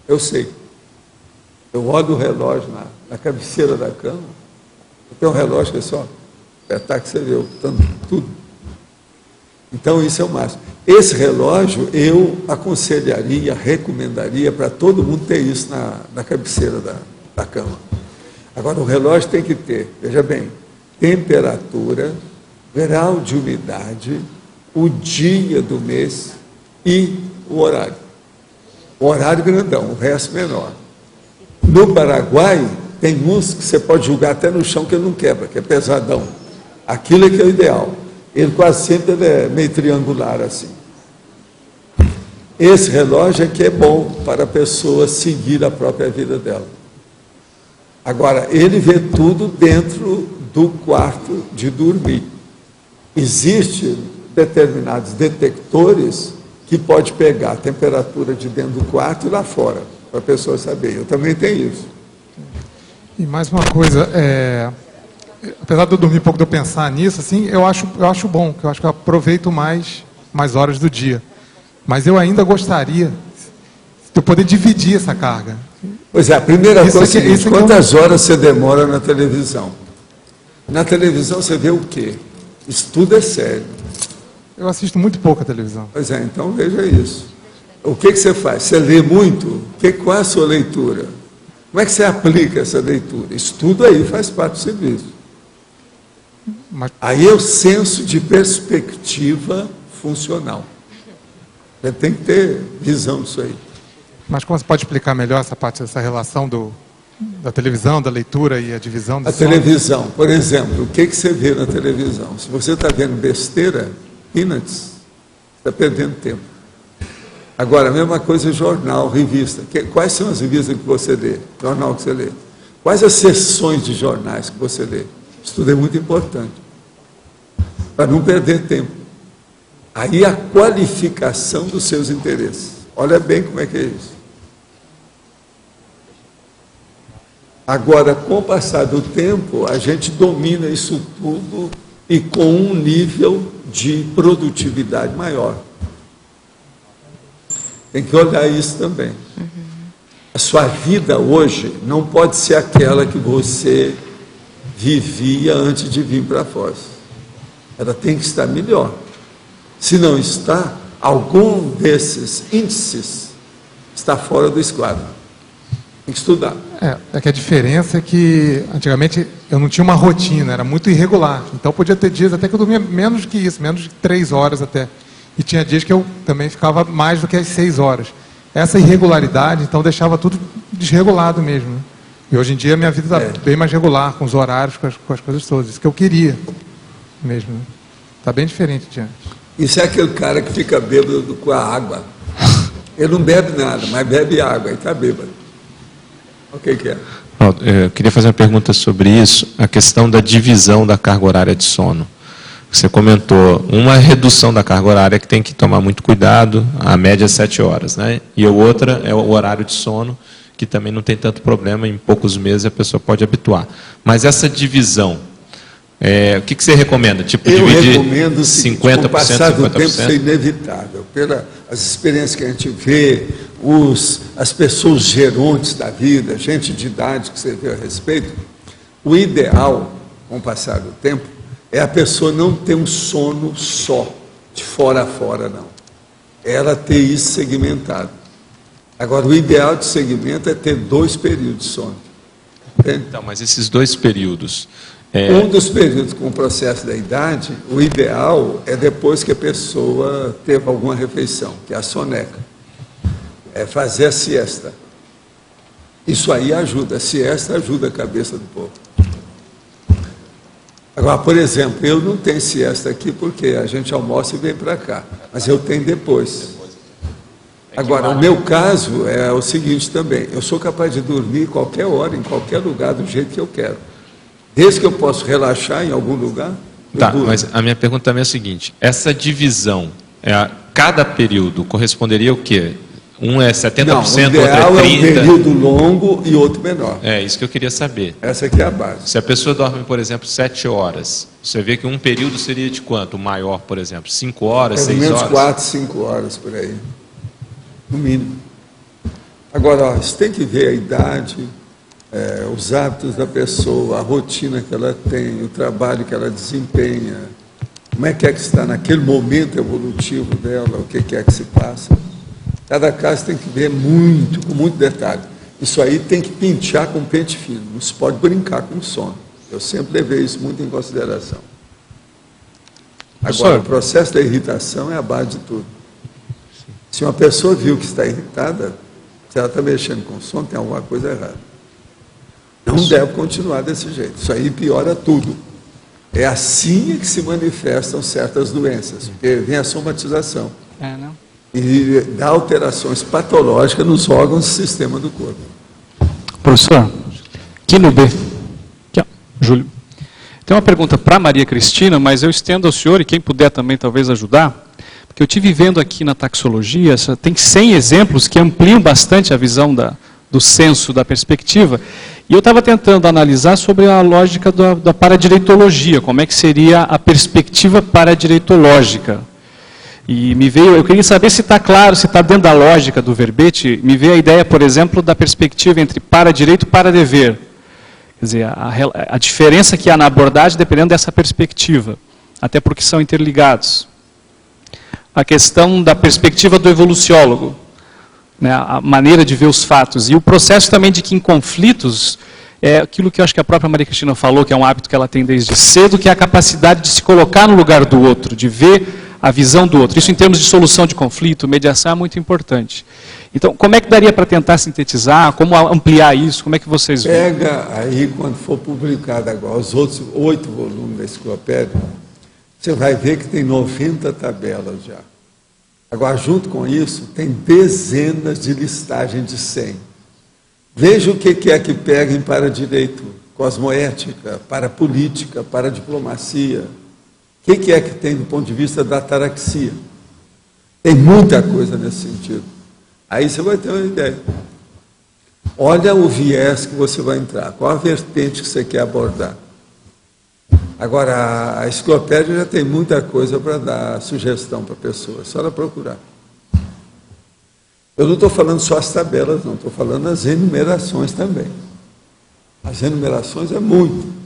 Eu sei. Eu olho o relógio na cabeceira da cama. Eu tenho um relógio que é só apertar que você vê tudo. Então, isso é o máximo. Esse relógio, eu aconselharia, recomendaria para todo mundo ter isso na cabeceira da cama. Agora, o relógio tem que ter, veja bem, temperatura, grau de umidade, o dia do mês e o horário. O horário grandão, o resto menor. No Paraguai, tem uns que você pode jogar até no chão que ele não quebra, que é pesadão. Aquilo é que é o ideal. Ele quase sempre é meio triangular assim. Esse relógio é que é bom para a pessoa seguir a própria vida dela. Agora, ele vê tudo dentro do quarto de dormir. Existem determinados detectores que pode pegar a temperatura de dentro do quarto e lá fora, para a pessoa saber. Eu também tenho isso. E mais uma coisa, apesar de eu dormir pouco, de eu pensar nisso, assim, eu acho bom, que eu acho que eu aproveito mais horas do dia. Mas eu ainda gostaria de eu poder dividir essa carga. Pois é, a primeira coisa é a seguinte, quantas horas você demora na televisão? Na televisão você vê o quê? Isso tudo é sério. Eu assisto muito pouco a televisão. Pois é, então veja isso. O que você faz? Você lê muito? Qual é a sua leitura? Como é que você aplica essa leitura? Isso tudo aí faz parte do serviço. Aí é o senso de perspectiva funcional. Você tem que ter visão disso aí. Mas como você pode explicar melhor essa parte, essa relação da televisão, da leitura e a divisão do sono? Televisão, por exemplo, o que você vê na televisão? Se você está vendo besteira, peanuts, você está perdendo tempo. Agora, a mesma coisa jornal, revista. Quais são as revistas que você lê? Jornal que você lê? Quais as seções de jornais que você lê? Isso tudo é muito importante. Para não perder tempo. Aí a qualificação dos seus interesses. Olha bem como é que é isso. Agora, com o passar do tempo, a gente domina isso tudo e com um nível de produtividade maior. Tem que olhar isso também. A sua vida hoje não pode ser aquela que você vivia antes de vir para Foz. Ela tem que estar melhor. Se não está, algum desses índices está fora do esquadro. Tem que estudar. É que a diferença é que antigamente eu não tinha uma rotina, era muito irregular. Então podia ter dias até que eu dormia menos que isso, menos de 3 horas até. E tinha dias que eu também ficava mais do que as 6 horas. Essa irregularidade, então, deixava tudo desregulado mesmo. Né? E hoje em dia a minha vida está bem mais regular, com os horários, com as coisas todas. Isso que eu queria mesmo. Está bem diferente de antes. Isso é aquele cara que fica bêbado com a água. Ele não bebe nada, mas bebe água e está bêbado. O que é? Eu queria fazer uma pergunta sobre isso, a questão da divisão da carga horária de sono. Você comentou, uma redução da carga horária que tem que tomar muito cuidado, a média é 7 horas, né? E a outra é o horário de sono, que também não tem tanto problema, em poucos meses a pessoa pode habituar. Mas essa divisão, o que você recomenda? Tipo, eu dividir recomendo 50%, com o passar do 50%? tempo, isso é inevitável. Pelas experiências que a gente vê, as pessoas gerontes da vida, gente de idade que você vê a respeito, o ideal, com o passar do tempo, é a pessoa não ter um sono só, de fora a fora, não. Ela ter isso segmentado. Agora, o ideal de segmento é ter 2 períodos de sono. Entende? Então, mas esses 2 períodos... Um dos períodos com o processo da idade, o ideal é depois que a pessoa teve alguma refeição, que é a soneca. É fazer a siesta. Isso aí ajuda, a siesta ajuda a cabeça do povo. Agora, por exemplo, eu não tenho siesta aqui porque a gente almoça e vem para cá, mas eu tenho depois. Agora, o meu caso é o seguinte também, eu sou capaz de dormir qualquer hora, em qualquer lugar, do jeito que eu quero. Desde que eu possa relaxar em algum lugar, Tá, mas a minha pergunta também é a seguinte, essa divisão, cada período corresponderia ao quê? Um é 70%, não, outro é 30%. é um período longo e outro menor. É isso que eu queria saber. Essa aqui é a base. Se a pessoa dorme, por exemplo, 7 horas, você vê que um período seria de quanto? O maior, por exemplo, 5 horas, 6 horas? Pelo menos 4, 5 horas por aí, no mínimo. Agora, você tem que ver a idade, os hábitos da pessoa, a rotina que ela tem, o trabalho que ela desempenha, como é que está naquele momento evolutivo dela, o que é que se passa. Cada caso tem que ver com muito detalhe. Isso aí tem que pentear com pente fino, não se pode brincar com o sono. Eu sempre levei isso muito em consideração. Agora, o processo da irritação é a base de tudo. Se uma pessoa viu que está irritada, se ela está mexendo com o sono, tem alguma coisa errada. Não deve continuar desse jeito. Isso aí piora tudo. É assim que se manifestam certas doenças, porque vem a somatização. Não? E dá alterações patológicas nos órgãos do sistema do corpo. Professor, aqui no B. Aqui, ó, Júlio. Tem uma pergunta para Maria Cristina, mas eu estendo ao senhor e quem puder também talvez ajudar, porque eu estive vendo aqui na taxologia, tem 100 exemplos que ampliam bastante a visão do senso, da perspectiva, e eu estava tentando analisar sobre a lógica da paradireitologia, como é que seria a perspectiva paradireitológica. E eu queria saber se está claro, se está dentro da lógica do verbete, me veio a ideia, por exemplo, da perspectiva entre para-direito e para-dever. Quer dizer, a diferença que há na abordagem dependendo dessa perspectiva, até porque são interligados. A questão da perspectiva do evoluciólogo, né, a maneira de ver os fatos, e o processo também de que em conflitos, é aquilo que eu acho que a própria Maria Cristina falou, que é um hábito que ela tem desde cedo, que é a capacidade de se colocar no lugar do outro, de ver a visão do outro. Isso em termos de solução de conflito, mediação é muito importante. Então, como é que daria para tentar sintetizar, como ampliar isso, como é que vocês veem? Pega aí, quando for publicado agora, os outros 8 volumes da enciclopédia, você vai ver que tem 90 tabelas já. Agora, junto com isso, tem dezenas de listagens de 100. Veja o que é que pega em para-direito, cosmoética, para-política, para-diplomacia. O que é que tem do ponto de vista da ataraxia? Tem muita coisa nesse sentido. Aí você vai ter uma ideia. Olha o viés que você vai entrar, qual a vertente que você quer abordar. Agora, a enciclopédia já tem muita coisa para dar sugestão para a pessoa, é só ela procurar. Eu não estou falando só as tabelas, não, estou falando as enumerações também. As enumerações é muito.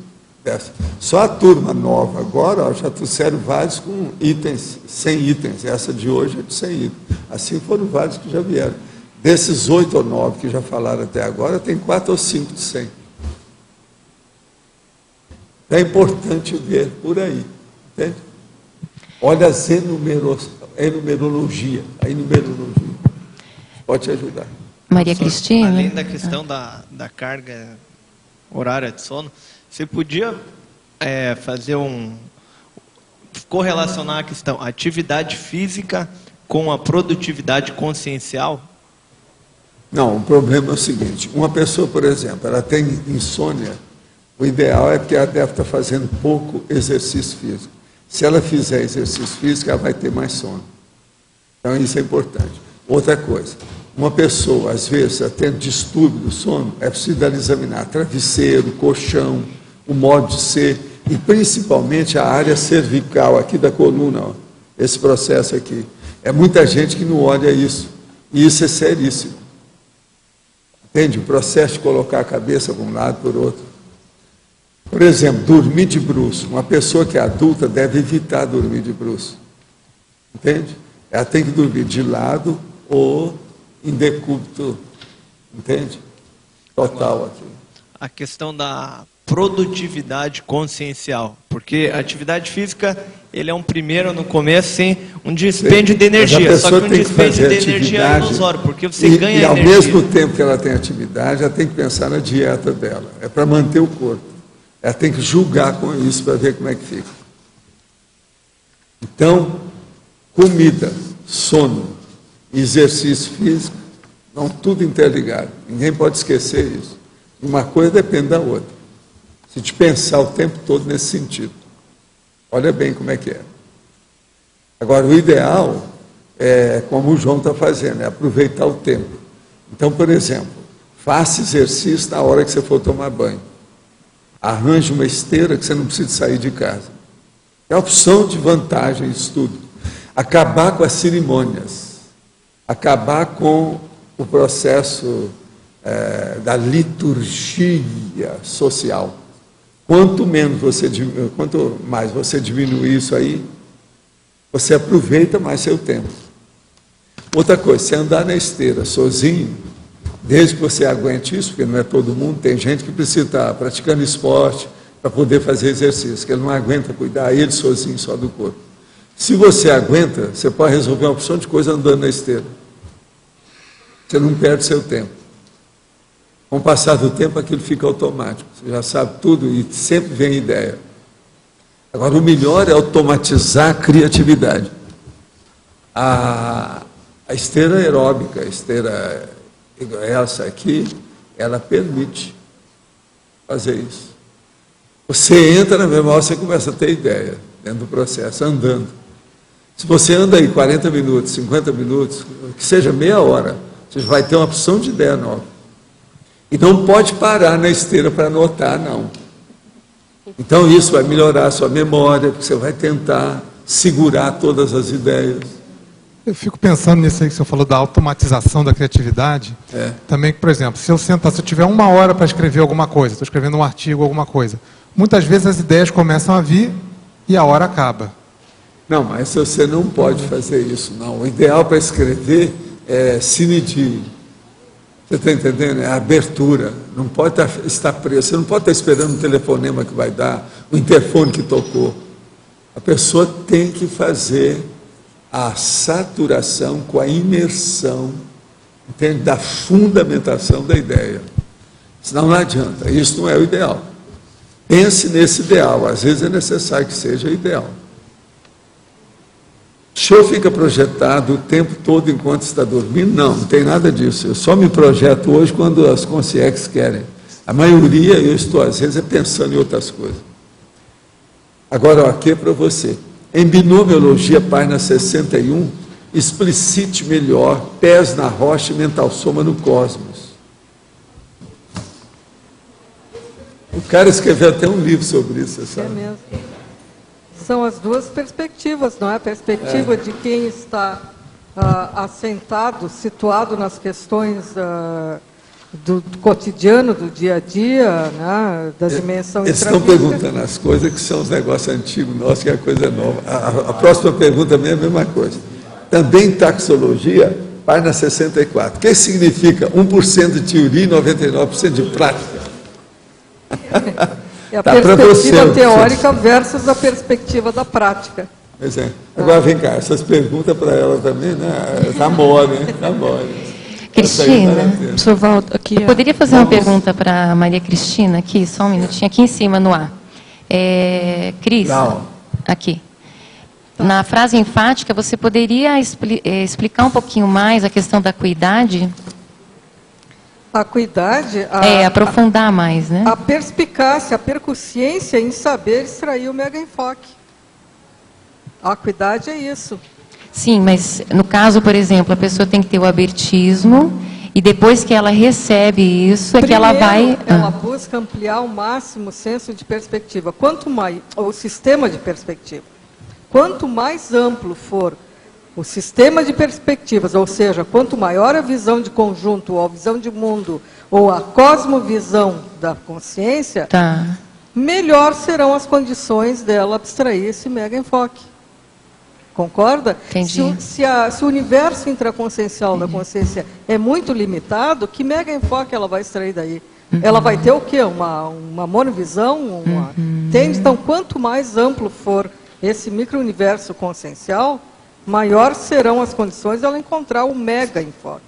Só a turma nova agora, já trouxeram vários com itens, 100 itens. Essa de hoje é de 100 itens. Assim foram vários que já vieram. Desses 8 ou 9 que já falaram até agora, tem 4 ou 5 de 100. É importante ver por aí. Entende? Olha as enumerologia. A enumerologia pode te ajudar. Maria Cristina? Além da questão da carga horária de sono, você podia fazer correlacionar a questão atividade física com a produtividade consciencial? Não, o problema é o seguinte, uma pessoa, por exemplo, ela tem insônia, o ideal é porque ela deve estar fazendo pouco exercício físico. Se ela fizer exercício físico, ela vai ter mais sono. Então isso é importante. Outra coisa, uma pessoa, às vezes, tendo distúrbio do sono, é preciso ela examinar travesseiro, colchão, o modo de ser, e principalmente a área cervical aqui da coluna, ó, esse processo aqui. É muita gente que não olha isso, e isso é seríssimo. Entende? O processo de colocar a cabeça de um lado para o outro. Por exemplo, dormir de bruço. Uma pessoa que é adulta deve evitar dormir de bruço. Entende? Ela tem que dormir de lado ou em decúbito. Entende? Total aqui. A questão da produtividade consciencial. Porque a atividade física, ele é um primeiro, no começo, sem um dispêndio de energia. Só que um dispêndio de energia é ilusório, porque você ganha energia. E ao mesmo tempo que ela tem atividade, ela tem que pensar na dieta dela. É para manter o corpo. Ela tem que julgar com isso para ver como é que fica. Então, comida, sono, exercício físico, não tudo interligado. Ninguém pode esquecer isso. Uma coisa depende da outra. Se te pensar o tempo todo nesse sentido. Olha bem como é que é. Agora, o ideal é, como o João está fazendo, é aproveitar o tempo. Então, por exemplo, faça exercício na hora que você for tomar banho. Arranje uma esteira que você não precisa sair de casa. É a opção de vantagem disso tudo. Acabar com as cerimônias. Acabar com o processo da liturgia social. Quanto mais você diminuir isso aí, você aproveita mais seu tempo. Outra coisa, se andar na esteira sozinho, desde que você aguente isso, porque não é todo mundo, tem gente que precisa estar praticando esporte para poder fazer exercício, que ele não aguenta cuidar ele sozinho, só do corpo. Se você aguenta, você pode resolver uma opção de coisa andando na esteira. Você não perde seu tempo. Com o passar do tempo, aquilo fica automático. Você já sabe tudo e sempre vem ideia. Agora, o melhor é automatizar a criatividade. A esteira aeróbica, a esteira essa aqui, ela permite fazer isso. Você entra na memória, você começa a ter ideia dentro do processo, andando. Se você anda aí 40 minutos, 50 minutos, que seja meia hora, você vai ter uma opção de ideia nova. E não pode parar na esteira para anotar, não. Então isso vai melhorar a sua memória, porque você vai tentar segurar todas as ideias. Eu fico pensando nisso aí que você falou da automatização da criatividade. Também, por exemplo, se eu tiver uma hora para escrever alguma coisa, estou escrevendo um artigo, alguma coisa, muitas vezes as ideias começam a vir e a hora acaba. Não, mas você não pode fazer isso, não. O ideal para escrever é sine die. Você está entendendo? É a abertura. Não pode estar preso. Você não pode estar esperando o telefonema que vai dar, o interfone que tocou. A pessoa tem que fazer a saturação com a imersão, entende? Da fundamentação da ideia. Senão não adianta. Isso não é o ideal. Pense nesse ideal. Às vezes é necessário que seja ideal. O senhor fica projetado o tempo todo enquanto está dormindo? Não, não tem nada disso. Eu só me projeto hoje quando as consciências querem. A maioria, eu estou às vezes pensando em outras coisas. Agora, aqui é para você. Em binomiologia, página 61, explicite melhor pés na rocha e mental soma no cosmos. O cara escreveu até um livro sobre isso, você sabe? É mesmo. São as duas perspectivas, não é? A perspectiva de quem está assentado, situado nas questões do cotidiano, do dia a dia, né? Da dimensão Eles estão perguntando as coisas que são os negócios antigos nossos, que é a coisa nova. A próxima pergunta também é a mesma coisa. Também taxologia, página 64. O que significa 1% de teoria e 99% de prática? É a perspectiva teórica versus a perspectiva da prática. Pois é. Agora vem cá, essas perguntas para ela também, né? Tá mole, hein? Tá mole. Cristina, eu poderia fazer uma pergunta para Maria Cristina aqui, só um minutinho, aqui em cima no ar. Cris, aqui. Na frase enfática, você poderia explicar um pouquinho mais a questão da acuidade? A acuidade... aprofundar mais, né? A perspicácia, a percussiência em saber extrair o mega-enfoque. A acuidade é isso. Sim, mas no caso, por exemplo, a pessoa tem que ter o abertismo e depois que ela recebe isso, Primeiro, que ela vai... ela busca ampliar ao máximo o senso de perspectiva. Quanto mais... o sistema de perspectiva. Quanto mais amplo for o sistema de perspectivas, ou seja, quanto maior a visão de conjunto, ou a visão de mundo, ou a cosmovisão da consciência, melhor serão as condições dela abstrair esse mega-enfoque. Concorda? Entendi. Se o universo intraconsciencial da consciência é muito limitado, que mega-enfoque ela vai extrair daí? Ela vai ter o quê? Uma monovisão? Entende? Então, quanto mais amplo for esse micro-universo consciencial, maior serão as condições de ela encontrar o mega-enfoque.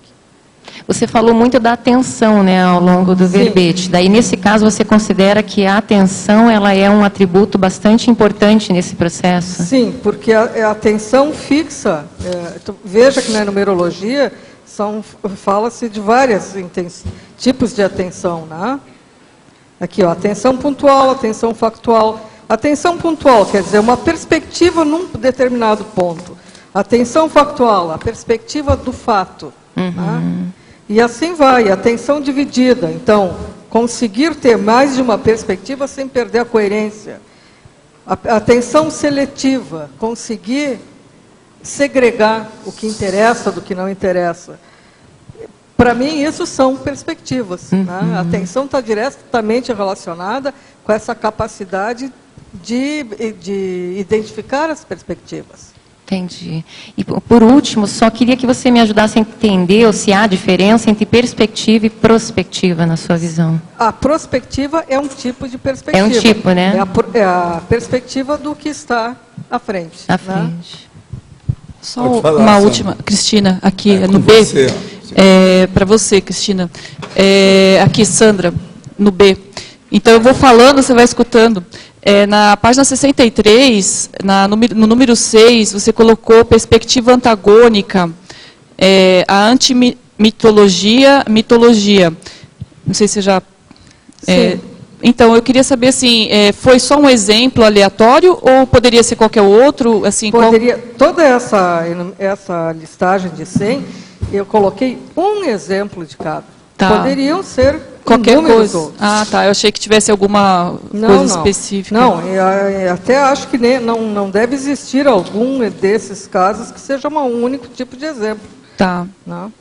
Você falou muito da atenção, né, ao longo do verbete. Daí, nesse caso, você considera que a atenção ela é um atributo bastante importante nesse processo? Sim, porque a atenção fixa, veja que na numerologia fala-se de vários tipos de atenção, né? Aqui, ó, atenção pontual, atenção factual. Atenção pontual quer dizer uma perspectiva num determinado ponto. Atenção factual, a perspectiva do fato. Tá? E assim vai, atenção dividida. Então, conseguir ter mais de uma perspectiva sem perder a coerência. Atenção seletiva, conseguir segregar o que interessa do que não interessa. Para mim, isso são perspectivas. Né? A atenção está diretamente relacionada com essa capacidade de identificar as perspectivas. Entendi. E, por último, só queria que você me ajudasse a entender se há diferença entre perspectiva e prospectiva, na sua visão. A prospectiva é um tipo de perspectiva. É um tipo, né? É a perspectiva do que está à frente. À frente. Só uma última, Cristina, aqui no B. Para você, Cristina. Aqui, Sandra, no B. Então, eu vou falando, você vai escutando. Na página 63, no número 6, você colocou perspectiva antagônica, a antimitologia, mitologia. Não sei se você já... então, eu queria saber, assim, foi só um exemplo aleatório ou poderia ser qualquer outro? Assim, poderia, toda essa listagem de 100, eu coloquei um exemplo de cada. Poderiam ser qualquer coisa. Ah, tá. Eu achei que tivesse alguma coisa específica. Não, eu até acho que não deve existir algum desses casos que seja um único tipo de exemplo. Tá. Não.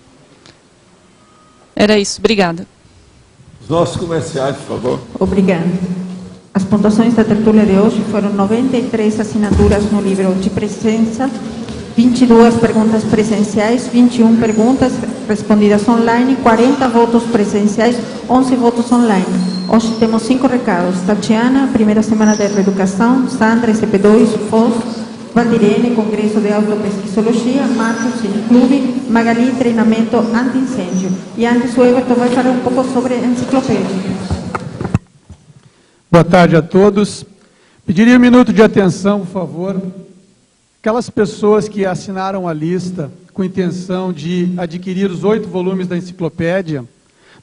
Era isso. Obrigada. Os nossos comerciais, por favor. Obrigada. As pontuações da tertúlia de hoje foram 93 assinaturas no livro de presença, 22 perguntas presenciais, 21 perguntas respondidas online, 40 votos presenciais, 11 votos online. Hoje temos 5 recados. Tatiana, primeira semana de reeducação, Sandra, SCP-2, FOS, Valdirene, Congresso de Autopesquisologia, Marcos, Cineclube, Magali, treinamento anti-incêndio. E antes o Everton vai falar um pouco sobre a enciclopédia. Boa tarde a todos. Pediria um minuto de atenção, por favor. Aquelas pessoas que assinaram a lista com intenção de adquirir os 8 volumes da enciclopédia,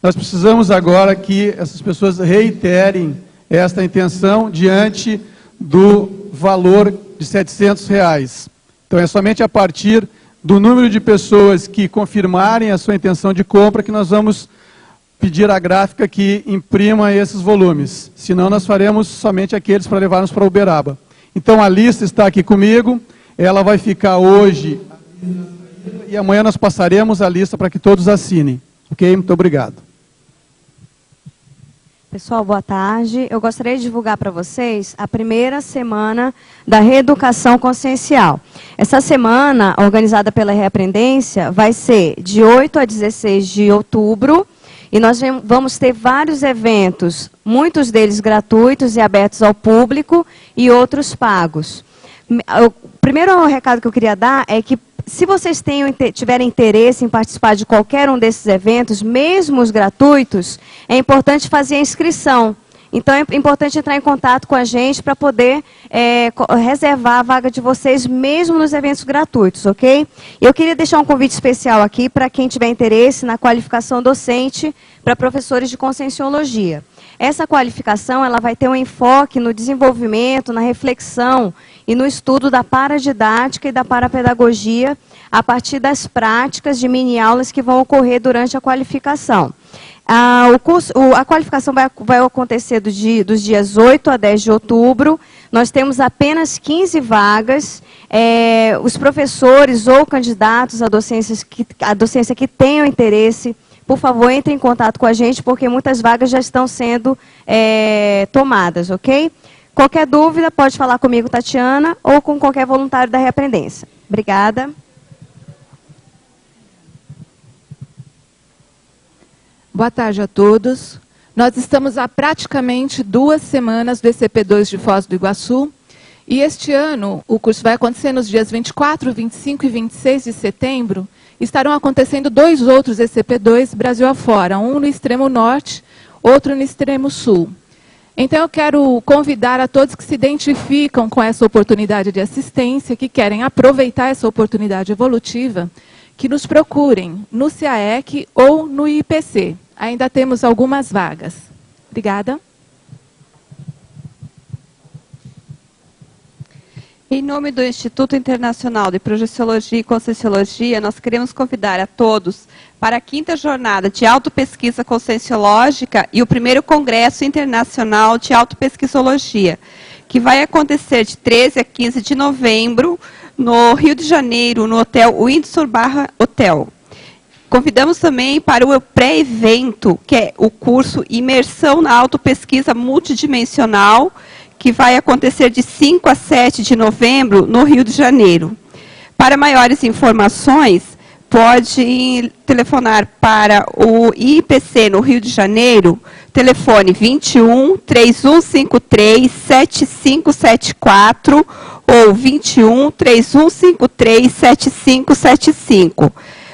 nós precisamos agora que essas pessoas reiterem esta intenção diante do valor de R$700. Então, é somente a partir do número de pessoas que confirmarem a sua intenção de compra que nós vamos pedir à gráfica que imprima esses volumes. Senão, nós faremos somente aqueles para levarmos para Uberaba. Então, a lista está aqui comigo. Ela vai ficar hoje e amanhã nós passaremos a lista para que todos assinem. Ok? Muito obrigado. Pessoal, boa tarde. Eu gostaria de divulgar para vocês a primeira semana da reeducação consciencial. Essa semana, organizada pela Reaprendência, vai ser de 8 a 16 de outubro e nós vamos ter vários eventos, muitos deles gratuitos e abertos ao público e outros pagos. O primeiro recado que eu queria dar é que, se vocês tiverem interesse em participar de qualquer um desses eventos, mesmo os gratuitos, é importante fazer a inscrição. Então, é importante entrar em contato com a gente para poder reservar a vaga de vocês, mesmo nos eventos gratuitos, ok? Eu queria deixar um convite especial aqui para quem tiver interesse na qualificação docente para professores de Conscienciologia. Essa qualificação ela vai ter um enfoque no desenvolvimento, na reflexão e no estudo da paradidática e da parapedagogia a partir das práticas de mini-aulas que vão ocorrer durante a qualificação. A qualificação vai acontecer dos dias 8 a 10 de outubro. Nós temos apenas 15 vagas. Os professores ou candidatos à docência que tenham interesse, por favor, entrem em contato com a gente, porque muitas vagas já estão sendo tomadas, ok? Qualquer dúvida, pode falar comigo, Tatiana, ou com qualquer voluntário da Reaprendência. Obrigada. Boa tarde a todos. Nós estamos há praticamente 2 semanas do ECP2 de Foz do Iguaçu. E este ano, o curso vai acontecer nos dias 24, 25 e 26 de setembro. Estarão acontecendo 2 outros ECP2 Brasil afora, um no extremo norte, outro no extremo sul. Então, eu quero convidar a todos que se identificam com essa oportunidade de assistência, que querem aproveitar essa oportunidade evolutiva, que nos procurem no CAEC ou no IPC. Ainda temos algumas vagas. Obrigada. Em nome do Instituto Internacional de Projeciologia e Conscienciologia, nós queremos convidar a todos para a 5ª jornada de autopesquisa conscienciológica e o 1º Congresso Internacional de Autopesquisologia, que vai acontecer de 13 a 15 de novembro, no Rio de Janeiro, no Hotel Windsor Barra Hotel. Convidamos também para o pré-evento, que é o curso Imersão na Autopesquisa Multidimensional, que vai acontecer de 5 a 7 de novembro, no Rio de Janeiro. Para maiores informações, pode telefonar para o IPC no Rio de Janeiro, telefone 21 3153 7574 ou 21 3153 7575.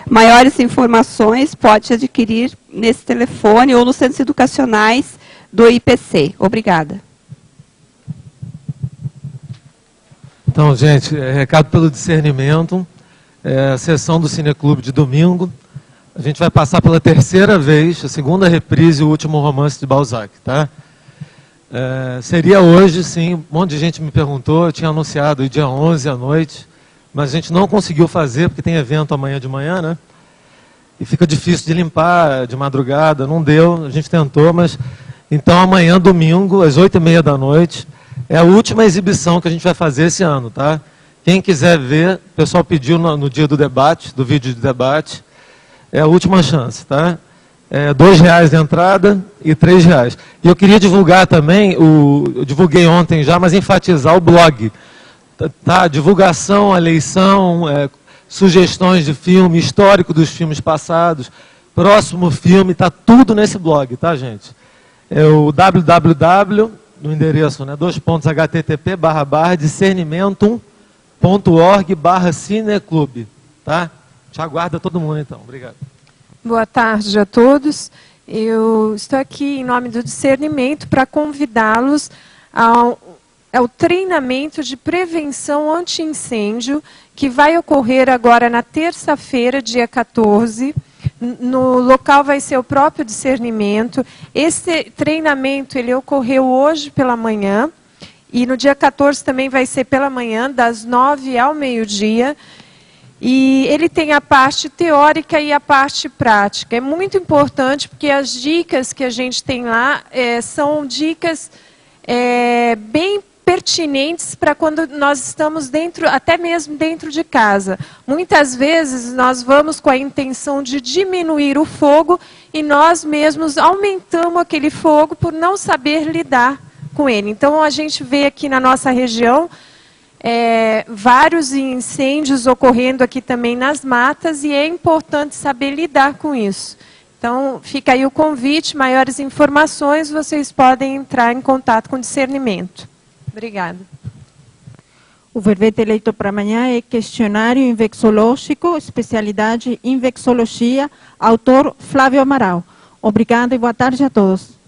Maiores informações pode adquirir nesse telefone ou nos centros educacionais do IPC. Obrigada. Então, gente, recado pelo discernimento, a sessão do Cineclube de domingo. A gente vai passar pela 3ª vez, a 2ª reprise, o último romance de Balzac, tá? Seria hoje, sim, um monte de gente me perguntou, eu tinha anunciado dia 11 à noite, mas a gente não conseguiu fazer, porque tem evento amanhã de manhã, né? E fica difícil de limpar de madrugada, não deu, a gente tentou, mas... Então, amanhã, domingo, às 8h30 da noite, é a última exibição que a gente vai fazer esse ano, tá? Quem quiser ver, o pessoal pediu no dia do debate, do vídeo de debate, é a última chance, tá? R$2 de entrada e R$3. E eu queria divulgar também, eu divulguei ontem já, mas enfatizar o blog. Tá? Divulgação, eleição, sugestões de filme, histórico dos filmes passados, próximo filme, tá tudo nesse blog, tá, gente? É o www, no endereço, né, http://discernimentum.org/cineclube, tá? Te aguarda todo mundo, então. Obrigado. Boa tarde a todos. Eu estou aqui em nome do Discernimento para convidá-los ao treinamento de prevenção anti-incêndio, que vai ocorrer agora na terça-feira, dia 14. No local vai ser o próprio Discernimento. Esse treinamento ele ocorreu hoje pela manhã, e no dia 14 também vai ser pela manhã, das 9 ao meio-dia. E ele tem a parte teórica e a parte prática. É muito importante, porque as dicas que a gente tem lá são dicas bem pertinentes para quando nós estamos dentro, até mesmo dentro de casa. Muitas vezes nós vamos com a intenção de diminuir o fogo e nós mesmos aumentamos aquele fogo por não saber lidar com ele. Então a gente vê aqui na nossa região vários incêndios ocorrendo aqui também nas matas, e é importante saber lidar com isso. Então, fica aí o convite. Maiores informações, vocês podem entrar em contato com o Discernimento. Obrigada. O verbete eleito para amanhã é Questionário Invexológico, especialidade Invexologia, autor Flávio Amaral. Obrigada e boa tarde a todos.